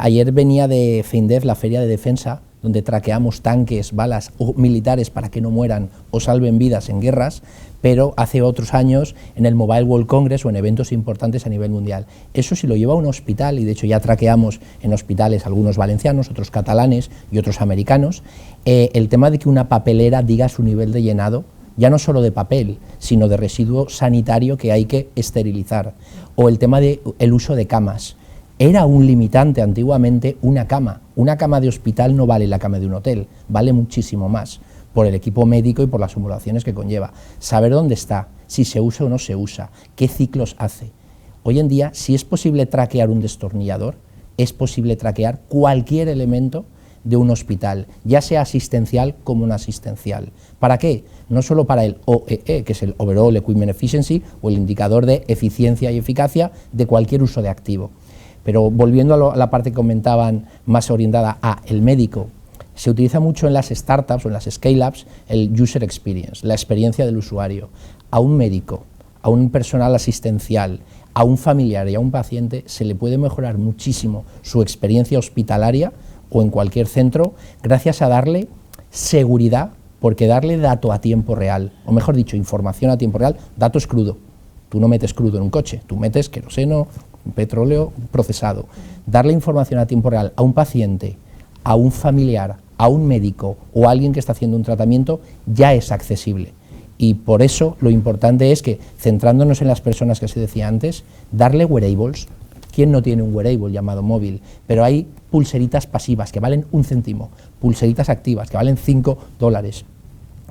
ayer venía de FEINDEF, la feria de defensa, donde traqueamos tanques, balas o militares para que no mueran o salven vidas en guerras, pero hace otros años en el Mobile World Congress o en eventos importantes a nivel mundial. Eso si lo lleva a un hospital, y de hecho ya traqueamos en hospitales algunos valencianos, otros catalanes y otros americanos, el tema de que una papelera diga su nivel de llenado, ya no solo de papel, sino de residuo sanitario que hay que esterilizar, o el tema del uso de camas. Era un limitante antiguamente una cama de hospital no vale la cama de un hotel, vale muchísimo más, por el equipo médico y por las simulaciones que conlleva. Saber dónde está, si se usa o no se usa, qué ciclos hace. Hoy en día, si es posible traquear un destornillador, es posible traquear cualquier elemento de un hospital, ya sea asistencial como no asistencial. ¿Para qué? No solo para el OEE, que es el Overall Equipment Efficiency, o el indicador de eficiencia y eficacia de cualquier uso de activo. Pero volviendo a la parte que comentaban más orientada a el médico, se utiliza mucho en las startups o en las scale-ups el user experience, la experiencia del usuario. A un médico, a un personal asistencial, a un familiar y a un paciente se le puede mejorar muchísimo su experiencia hospitalaria o en cualquier centro gracias a darle seguridad, porque darle dato a tiempo real, o mejor dicho, información a tiempo real, dato es crudo. Tú no metes crudo en un coche, tú metes queroseno, petróleo procesado. Darle información a tiempo real a un paciente, a un familiar, a un médico o a alguien que está haciendo un tratamiento ya es accesible. Y por eso lo importante es que, centrándonos en las personas que se decía antes, darle wearables. ¿Quién no tiene un wearable llamado móvil? Pero hay pulseritas pasivas que valen 1 céntimo, pulseritas activas que valen $5.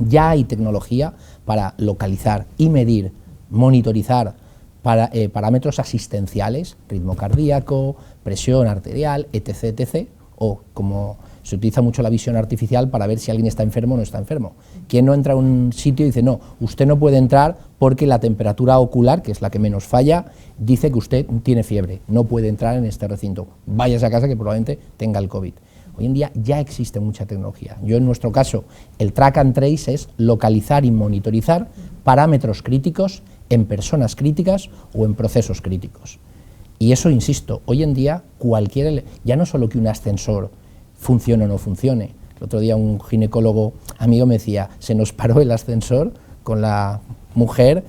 Ya hay tecnología para localizar y medir, monitorizar parámetros asistenciales, ritmo cardíaco, presión arterial, etc., o como se utiliza mucho la visión artificial para ver si alguien está enfermo o no está enfermo. ¿Quién no entra a un sitio y dice, no, usted no puede entrar porque la temperatura ocular, que es la que menos falla, dice que usted tiene fiebre, no puede entrar en este recinto, váyase a casa que probablemente tenga el COVID? Hoy en día ya existe mucha tecnología. Yo, en nuestro caso, el track and trace es localizar y monitorizar parámetros críticos en personas críticas o en procesos críticos. Y eso, insisto, hoy en día ya no solo que un ascensor funcione o no funcione. El otro día un ginecólogo amigo me decía, se nos paró el ascensor con la mujer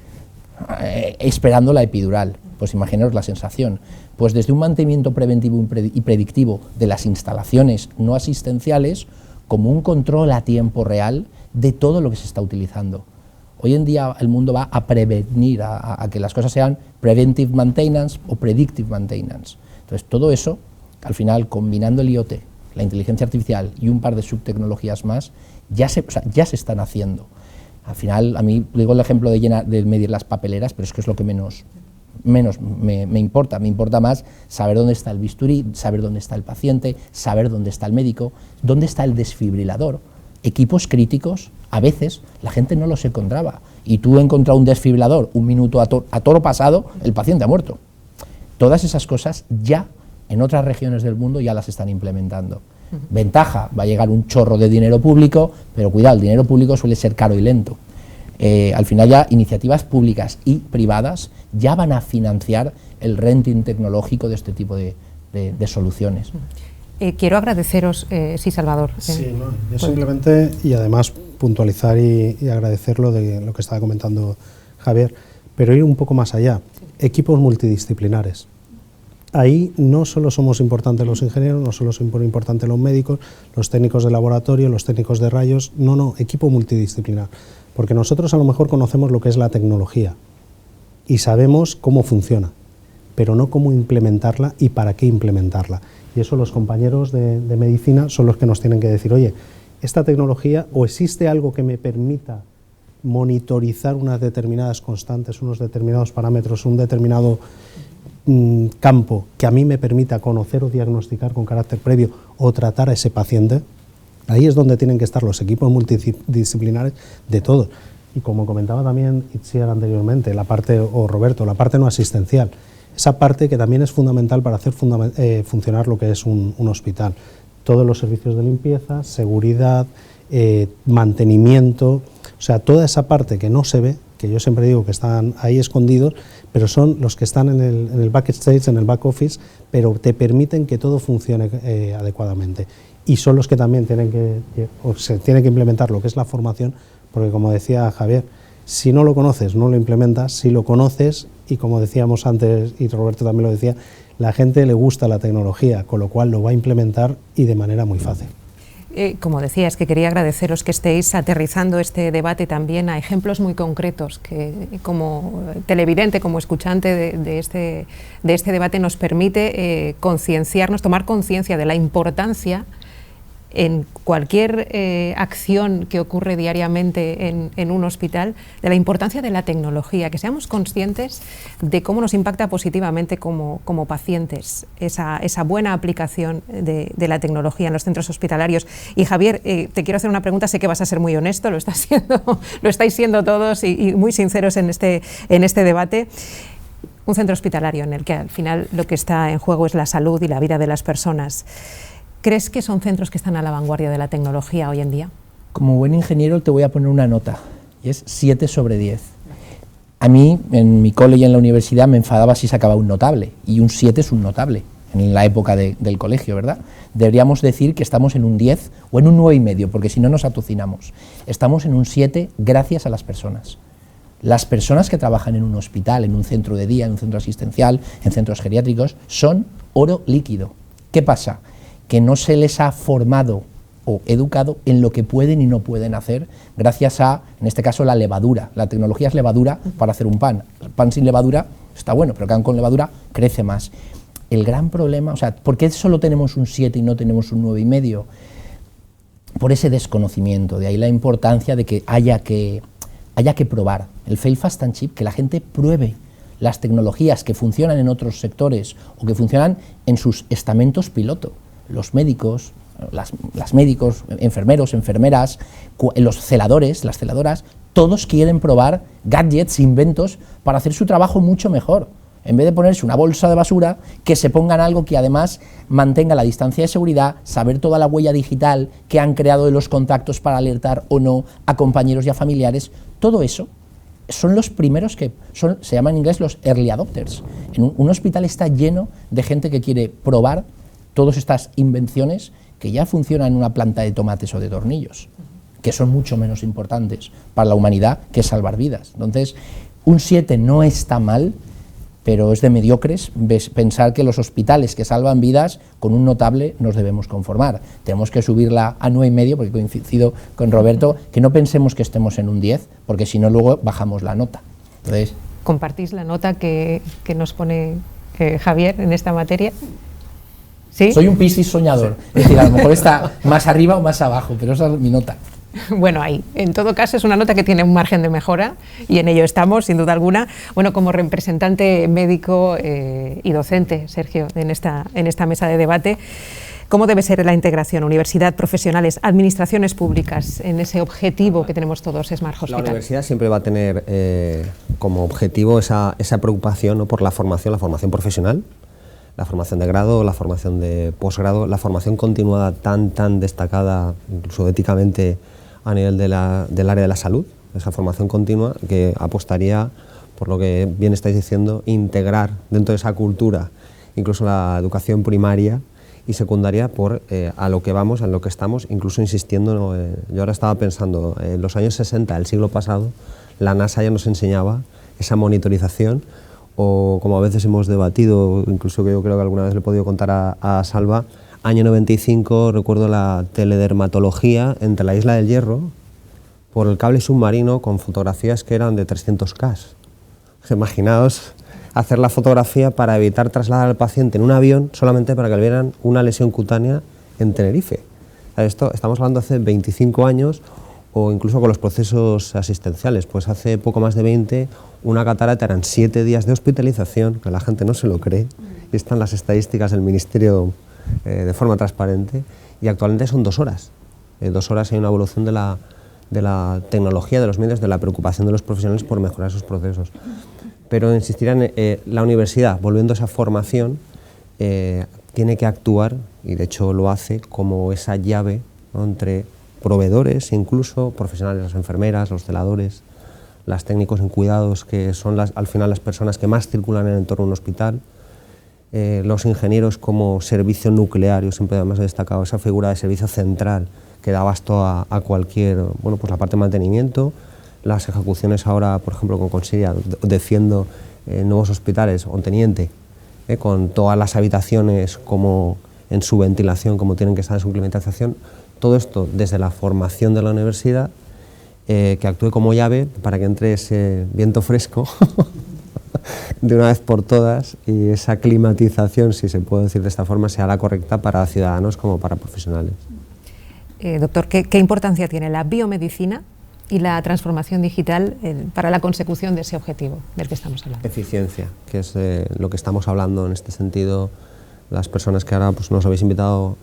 esperando la epidural. Pues imaginaos la sensación. Pues desde un mantenimiento preventivo y predictivo de las instalaciones no asistenciales, como un control a tiempo real de todo lo que se está utilizando. Hoy en día el mundo va a prevenir, a que las cosas sean preventive maintenance o predictive maintenance. Entonces todo eso, al final, combinando el IoT, la inteligencia artificial y un par de subtecnologías más, ya se están haciendo. Al final, a mí digo el ejemplo de medir las papeleras, pero es que es lo que menos me importa. Me importa más saber dónde está el bisturí, saber dónde está el paciente, saber dónde está el médico, dónde está el desfibrilador. Equipos críticos, a veces la gente no los encontraba, y tú encontrado un desfibrilador un minuto a toro pasado, el paciente ha muerto. Todas esas cosas ya en otras regiones del mundo ya las están implementando. Ventaja, va a llegar un chorro de dinero público, pero cuidado, el dinero público suele ser caro y lento. Al final ya iniciativas públicas y privadas ya van a financiar el renting tecnológico de este tipo de soluciones. Quiero agradeceros, sí, Salvador. Sí, no, yo simplemente, y además puntualizar y agradecerlo de lo que estaba comentando Javier, pero ir un poco más allá. Equipos multidisciplinares. Ahí no solo somos importantes los ingenieros, no solo son importantes los médicos, los técnicos de laboratorio, los técnicos de rayos, no, equipo multidisciplinar. Porque nosotros a lo mejor conocemos lo que es la tecnología y sabemos cómo funciona, pero no cómo implementarla y para qué implementarla. Y eso los compañeros de medicina son los que nos tienen que decir, oye, esta tecnología, o existe algo que me permita monitorizar unas determinadas constantes, unos determinados parámetros, un determinado campo que a mí me permita conocer o diagnosticar con carácter previo o tratar a ese paciente. Ahí es donde tienen que estar los equipos multidisciplinares de todos. Y como comentaba también Itziar anteriormente, la parte, o Roberto, la parte no asistencial, esa parte que también es fundamental para hacer funcionar lo que es un hospital. Todos los servicios de limpieza, seguridad, mantenimiento, o sea, toda esa parte que no se ve, que yo siempre digo que están ahí escondidos, pero son los que están en el backstage, en el back office, pero te permiten que todo funcione adecuadamente. Y son los que también se tiene que implementar lo que es la formación, porque como decía Javier, si no lo conoces, no lo implementas. Si lo conoces, y como decíamos antes, y Roberto también lo decía, la gente le gusta la tecnología, con lo cual lo va a implementar y de manera muy fácil. Como decía, es que quería agradeceros que estéis aterrizando este debate también a ejemplos muy concretos que como televidente, como escuchante de este debate nos permite concienciarnos, tomar conciencia de la importancia en cualquier acción que ocurre diariamente en un hospital, de la importancia de la tecnología, que seamos conscientes de cómo nos impacta positivamente como pacientes esa buena aplicación de la tecnología en los centros hospitalarios. Y Javier, te quiero hacer una pregunta, sé que vas a ser muy honesto, lo estáis siendo todos y muy sinceros en este debate. Un centro hospitalario en el que al final lo que está en juego es la salud y la vida de las personas. ¿Crees que son centros que están a la vanguardia de la tecnología hoy en día? Como buen ingeniero te voy a poner una nota, y es 7 sobre 10. A mí, en mi cole y en la universidad, me enfadaba si sacaba un notable, y un 7 es un notable, en la época del colegio, ¿verdad? Deberíamos decir que estamos en un 10 o en un 9,5, porque si no nos atocinamos. Estamos en un 7 gracias a las personas. Las personas que trabajan en un hospital, en un centro de día, en un centro asistencial, en centros geriátricos, son oro líquido. ¿Qué pasa? Que no se les ha formado o educado en lo que pueden y no pueden hacer gracias a, en este caso, la levadura. La tecnología es levadura para hacer un pan. El pan sin levadura está bueno, pero el pan con levadura crece más. El gran problema, o sea, ¿por qué solo tenemos un 7 y no tenemos un 9,5? Por ese desconocimiento, de ahí la importancia de que haya que probar. El fail fast and cheap, que la gente pruebe las tecnologías que funcionan en otros sectores o que funcionan en sus estamentos piloto. Los médicos, las médicos, enfermeros, enfermeras, los celadores, las celadoras, todos quieren probar gadgets, inventos para hacer su trabajo mucho mejor. En vez de ponerse una bolsa de basura, que se pongan algo que además mantenga la distancia de seguridad, saber toda la huella digital que han creado de los contactos para alertar o no a compañeros y a familiares. Todo eso son los primeros se llaman en inglés los early adopters. Un hospital está lleno de gente que quiere probar todas estas invenciones que ya funcionan en una planta de tomates o de tornillos, que son mucho menos importantes para la humanidad que salvar vidas. Entonces, un 7 no está mal, pero es de mediocres pensar que los hospitales que salvan vidas con un notable nos debemos conformar. Tenemos que subirla a 9,5, porque coincido con Roberto, que no pensemos que estemos en un 10, porque si no luego bajamos la nota. Entonces, ¿compartís la nota que nos pone Javier en esta materia? ¿Sí? Soy un Piscis soñador, es decir, a lo mejor está más arriba o más abajo, pero esa es mi nota. Bueno, ahí, en todo caso, es una nota que tiene un margen de mejora y en ello estamos, sin duda alguna. Bueno, como representante médico y docente, Sergio, en esta mesa de debate, ¿cómo debe ser la integración universidad, profesionales, administraciones públicas en ese objetivo que tenemos todos, Smart Hospital? La universidad siempre va a tener como objetivo esa preocupación, ¿no?, por la formación profesional, la formación de grado, la formación de posgrado, la formación continuada tan destacada, incluso éticamente, a nivel del área de la salud, esa formación continua que apostaría, por lo que bien estáis diciendo, integrar dentro de esa cultura incluso la educación primaria y secundaria por a lo que vamos, en lo que estamos, incluso insistiendo, ¿no? Yo ahora estaba pensando, en los años 60 del siglo pasado, la NASA ya nos enseñaba esa monitorización, o como a veces hemos debatido, incluso que yo creo que alguna vez le he podido contar a Salva, año 95, recuerdo la teledermatología entre la Isla del Hierro por el cable submarino con fotografías que eran de 300K. Imaginaos hacer la fotografía para evitar trasladar al paciente en un avión solamente para que le vieran una lesión cutánea en Tenerife. Esto estamos hablando hace 25 años, o incluso con los procesos asistenciales, pues hace poco más de 20, una catarata eran 7 días de hospitalización, que la gente no se lo cree, y están las estadísticas del Ministerio de forma transparente, y actualmente son 2 horas. 2 horas hay una evolución de la tecnología, de los medios, de la preocupación de los profesionales por mejorar esos procesos. Pero insistir en la universidad, volviendo a esa formación, tiene que actuar, y de hecho lo hace, como esa llave, ¿no?, entre proveedores, incluso profesionales, las enfermeras, los celadores, los técnicos en cuidados, que son al final las personas que más circulan en el entorno de un hospital, los ingenieros como servicio nuclear. Yo siempre además he destacado esa figura de servicio central que da abasto a cualquier, bueno, pues la parte de mantenimiento, las ejecuciones ahora, por ejemplo, con Consilia, defiendo nuevos hospitales, Onteniente, con todas las habitaciones como en su ventilación, como tienen que estar en su climatización. Todo esto desde la formación de la universidad, que actúe como llave para que entre ese viento fresco de una vez por todas, y esa climatización, si se puede decir de esta forma, sea la correcta para ciudadanos como para profesionales. Doctor, ¿qué importancia tiene la biomedicina y la transformación digital para la consecución de ese objetivo del que estamos hablando? Eficiencia, que es lo que estamos hablando en este sentido, las personas que ahora pues, nos habéis invitado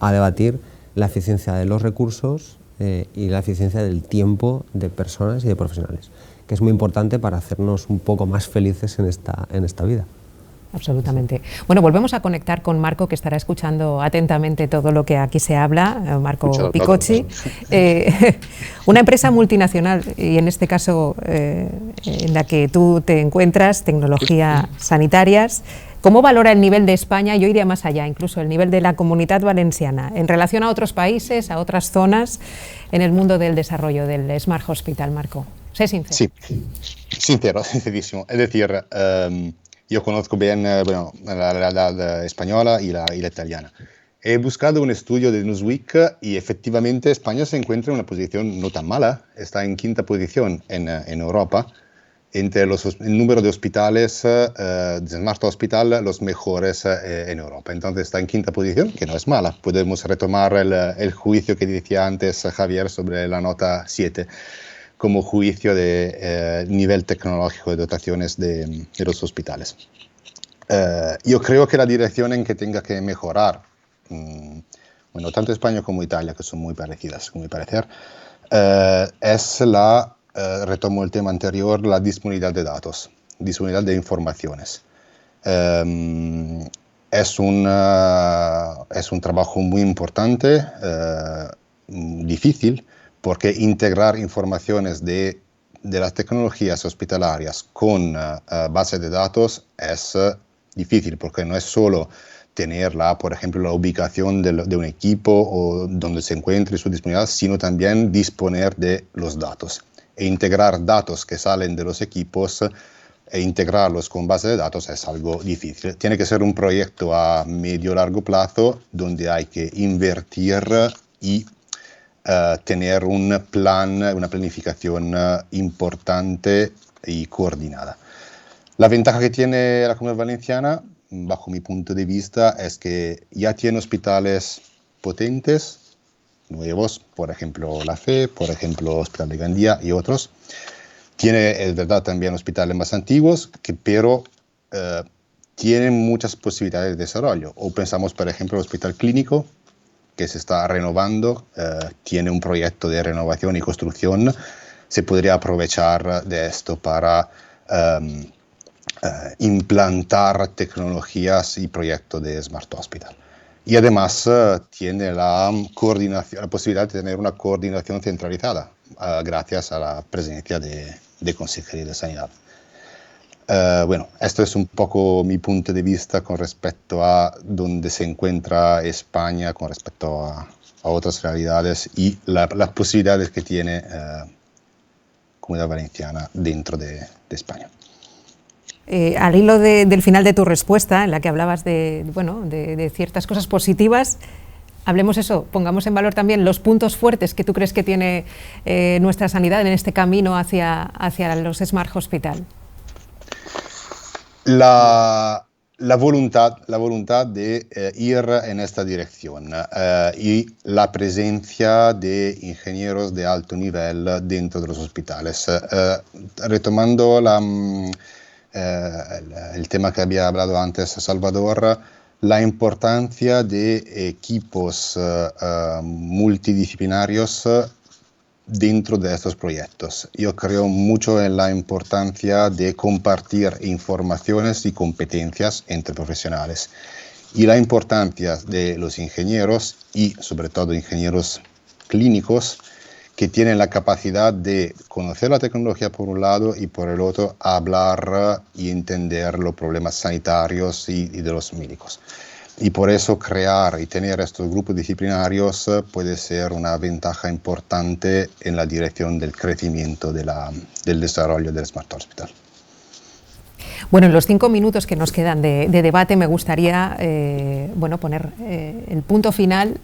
a debatir, la eficiencia de los recursos y la eficiencia del tiempo de personas y de profesionales, que es muy importante para hacernos un poco más felices en esta vida. Absolutamente. Bueno, volvemos a conectar con Marco, que estará escuchando atentamente todo lo que aquí se habla, Marco Picocci. Una empresa multinacional, y en este caso en la que tú te encuentras, Tecnología Sanitarias. ¿Cómo valora el nivel de España? Yo iría más allá, incluso el nivel de la Comunidad Valenciana, en relación a otros países, a otras zonas, en el mundo del desarrollo del Smart Hospital, Marco. Sé sincero. Sí, sincerísimo. Es decir, yo conozco bien la realidad española y la italiana. He buscado un estudio de Newsweek y efectivamente España se encuentra en una posición no tan mala, está en 5ª posición en Europa, entre el número de hospitales de Smart Hospital, los mejores en Europa. Entonces está en 5ª posición, que no es mala. Podemos retomar el juicio que decía antes Javier sobre la nota 7, como juicio de nivel tecnológico de dotaciones de los hospitales. Yo creo que la dirección en que tenga que mejorar, bueno, tanto España como Italia, que son muy parecidas, a mi parecer, es retomo el tema anterior, la disponibilidad de datos, disponibilidad de informaciones. Es un trabajo muy importante, difícil, porque integrar informaciones de las tecnologías hospitalarias con bases de datos es difícil, porque no es solo tener, por ejemplo, la ubicación de un equipo o donde se encuentre su disponibilidad, sino también disponer de los datos e integrar datos que salen de los equipos e integrarlos con base de datos es algo difícil. Tiene que ser un proyecto a medio largo plazo donde hay que invertir y tener un plan, una planificación importante y coordinada. La ventaja que tiene la Comunidad Valenciana, bajo mi punto de vista, es que ya tiene hospitales potentes, nuevos, por ejemplo la FE, por ejemplo Hospital de Gandía y otros. Tiene, es verdad, también hospitales más antiguos, pero tienen muchas posibilidades de desarrollo. O pensamos, por ejemplo, el Hospital Clínico, que se está renovando, tiene un proyecto de renovación y construcción. Se podría aprovechar de esto para implantar tecnologías y proyectos de Smart Hospital. Y además tiene la posibilidad de tener una coordinación centralizada gracias a la presencia de Consejería de Sanidad. Bueno, esto es un poco mi punto de vista con respecto a dónde se encuentra España con respecto a otras realidades y las posibilidades que tiene Comunidad Valenciana dentro de España. Al hilo del final de tu respuesta, en la que hablabas de ciertas cosas positivas, hablemos eso, pongamos en valor también los puntos fuertes que tú crees que tiene nuestra sanidad en este camino hacia los Smart Hospital. La voluntad de ir en esta dirección y la presencia de ingenieros de alto nivel dentro de los hospitales. Retomando el tema que había hablado antes Salvador, la importancia de equipos multidisciplinarios dentro de estos proyectos. Yo creo mucho en la importancia de compartir informaciones y competencias entre profesionales y la importancia de los ingenieros y sobre todo ingenieros clínicos que tienen la capacidad de conocer la tecnología por un lado y por el otro hablar y entender los problemas sanitarios y de los médicos. Y por eso crear y tener estos grupos disciplinarios puede ser una ventaja importante en la dirección del crecimiento del desarrollo del Smart Hospital. Bueno, en los 5 minutos que nos quedan de debate me gustaría poner el punto final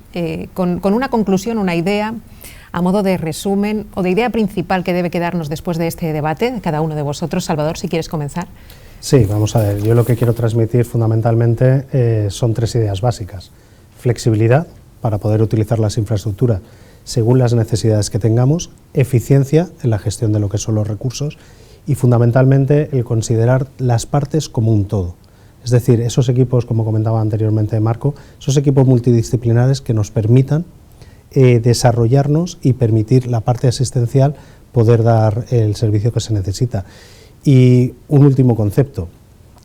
con una conclusión, una idea a modo de resumen o de idea principal que debe quedarnos después de este debate, cada uno de vosotros. Salvador, si quieres comenzar. Sí, vamos a ver, yo lo que quiero transmitir fundamentalmente son 3 ideas básicas. Flexibilidad, para poder utilizar las infraestructuras según las necesidades que tengamos, eficiencia en la gestión de lo que son los recursos y fundamentalmente el considerar las partes como un todo. Es decir, esos equipos, como comentaba anteriormente Marco, esos equipos multidisciplinares que nos permitan desarrollarnos y permitir la parte asistencial poder dar el servicio que se necesita. Y un último concepto,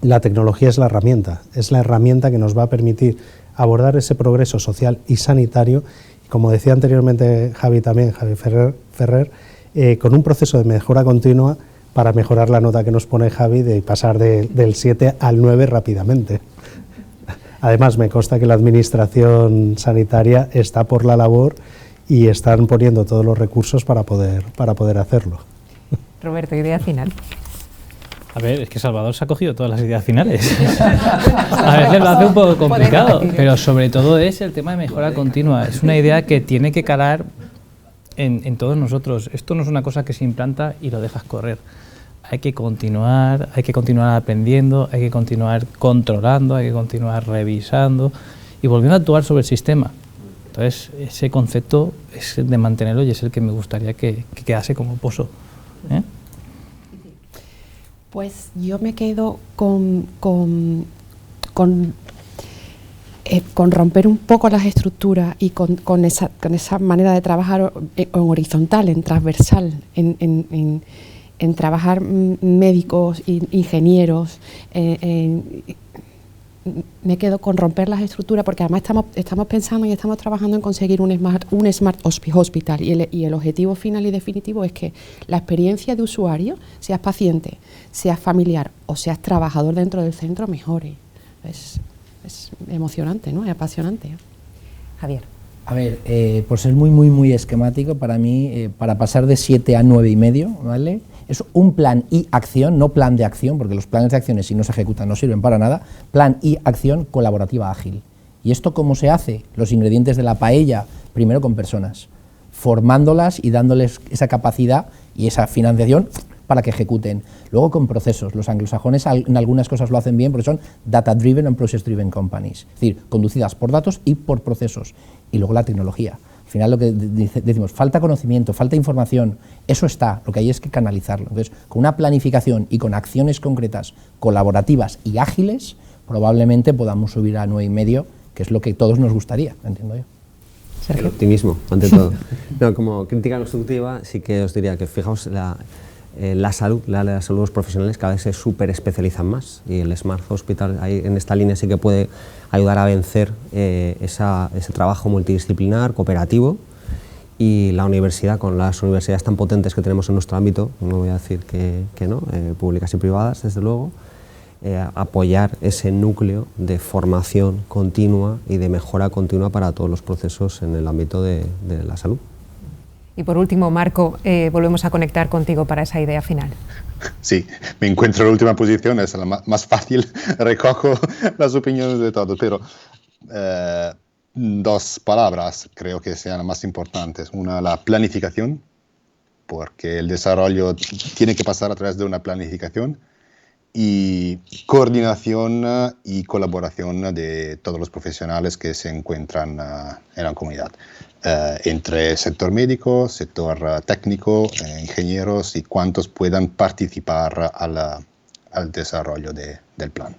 la tecnología es la herramienta que nos va a permitir abordar ese progreso social y sanitario, y como decía anteriormente Javi Ferrer, con un proceso de mejora continua para mejorar la nota que nos pone Javi de pasar del 7 al 9 rápidamente. Además, me consta que la Administración Sanitaria está por la labor y están poniendo todos los recursos para poder hacerlo. Roberto, idea final. A ver, es que Salvador se ha cogido todas las ideas finales. A veces lo hace un poco complicado, pero sobre todo es el tema de mejora continua. Es una idea que tiene que calar en todos nosotros. Esto no es una cosa que se implanta y lo dejas correr. Hay que continuar aprendiendo, hay que continuar controlando, hay que continuar revisando y volviendo a actuar sobre el sistema. Entonces, ese concepto es el de mantenerlo y es el que me gustaría que quedase como pozo. Pues yo me quedo con romper un poco las estructuras y con esa manera de trabajar en horizontal, en transversal, en trabajar médicos, ingenieros. Me quedo con romper las estructuras porque además estamos pensando y estamos trabajando en conseguir un Smart Hospital y el objetivo final y definitivo es que la experiencia de usuario, seas paciente, seas familiar o seas trabajador dentro del centro, mejore. Es emocionante, ¿no? Es apasionante. Javier. A ver, por ser muy esquemático, para mí, para pasar de 7 a 9,5, ¿vale? Es un plan y acción, no plan de acción, porque los planes de acciones si no se ejecutan no sirven para nada, plan y acción colaborativa ágil. ¿Y esto cómo se hace? Los ingredientes de la paella, primero con personas, formándolas y dándoles esa capacidad y esa financiación para que ejecuten. Luego con procesos. Los anglosajones en algunas cosas lo hacen bien porque son data-driven and process-driven companies, es decir, conducidas por datos y por procesos. Y luego la tecnología. Al final lo que decimos, falta conocimiento, falta información, eso está, lo que hay es que canalizarlo. Entonces, con una planificación y con acciones concretas, colaborativas y ágiles, probablemente podamos subir a 9,5, que es lo que todos nos gustaría, entiendo yo. El optimismo, ante todo. No, como crítica constructiva, sí que os diría que fijaos, la salud de los profesionales cada vez se súper especializan más y el Smart Hospital ahí, en esta línea sí que puede ayudar a vencer ese trabajo multidisciplinar, cooperativo, y la universidad, con las universidades tan potentes que tenemos en nuestro ámbito, no voy a decir que no, públicas y privadas, desde luego, apoyar ese núcleo de formación continua y de mejora continua para todos los procesos en el ámbito de la salud. Y por último, Marco, volvemos a conectar contigo para esa idea final. Sí, me encuentro en la última posición, es la más fácil, recojo las opiniones de todos, pero dos palabras creo que sean las más importantes. Una, la planificación, porque el desarrollo tiene que pasar a través de una planificación, y coordinación y colaboración de todos los profesionales que se encuentran en la comunidad, entre sector médico, sector técnico, ingenieros y cuantos puedan participar al desarrollo del plan.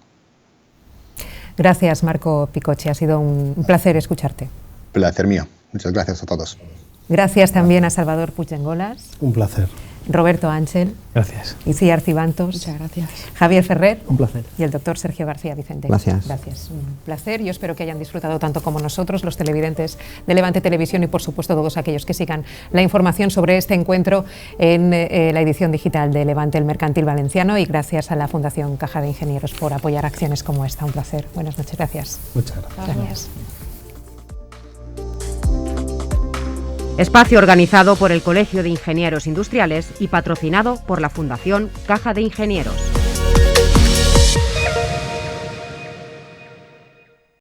Gracias, Marco Picocchi, ha sido un placer escucharte. Placer mío, muchas gracias a todos. Gracias también a Salvador Puigdengolas. Un placer. Roberto Ángel. Gracias. Iciar Cibantos. Muchas gracias. Javier Ferrer. Un placer. Y el doctor Sergio García Vicente. Gracias. Gracias. Un placer. Yo espero que hayan disfrutado tanto como nosotros, los televidentes de Levante Televisión, y por supuesto todos aquellos que sigan la información sobre este encuentro en la edición digital de Levante, el Mercantil Valenciano, y gracias a la Fundación Caja de Ingenieros por apoyar acciones como esta. Un placer. Buenas noches. Gracias. Muchas gracias. Gracias. Espacio organizado por el Colegio de Ingenieros Industriales y patrocinado por la Fundación Caja de Ingenieros.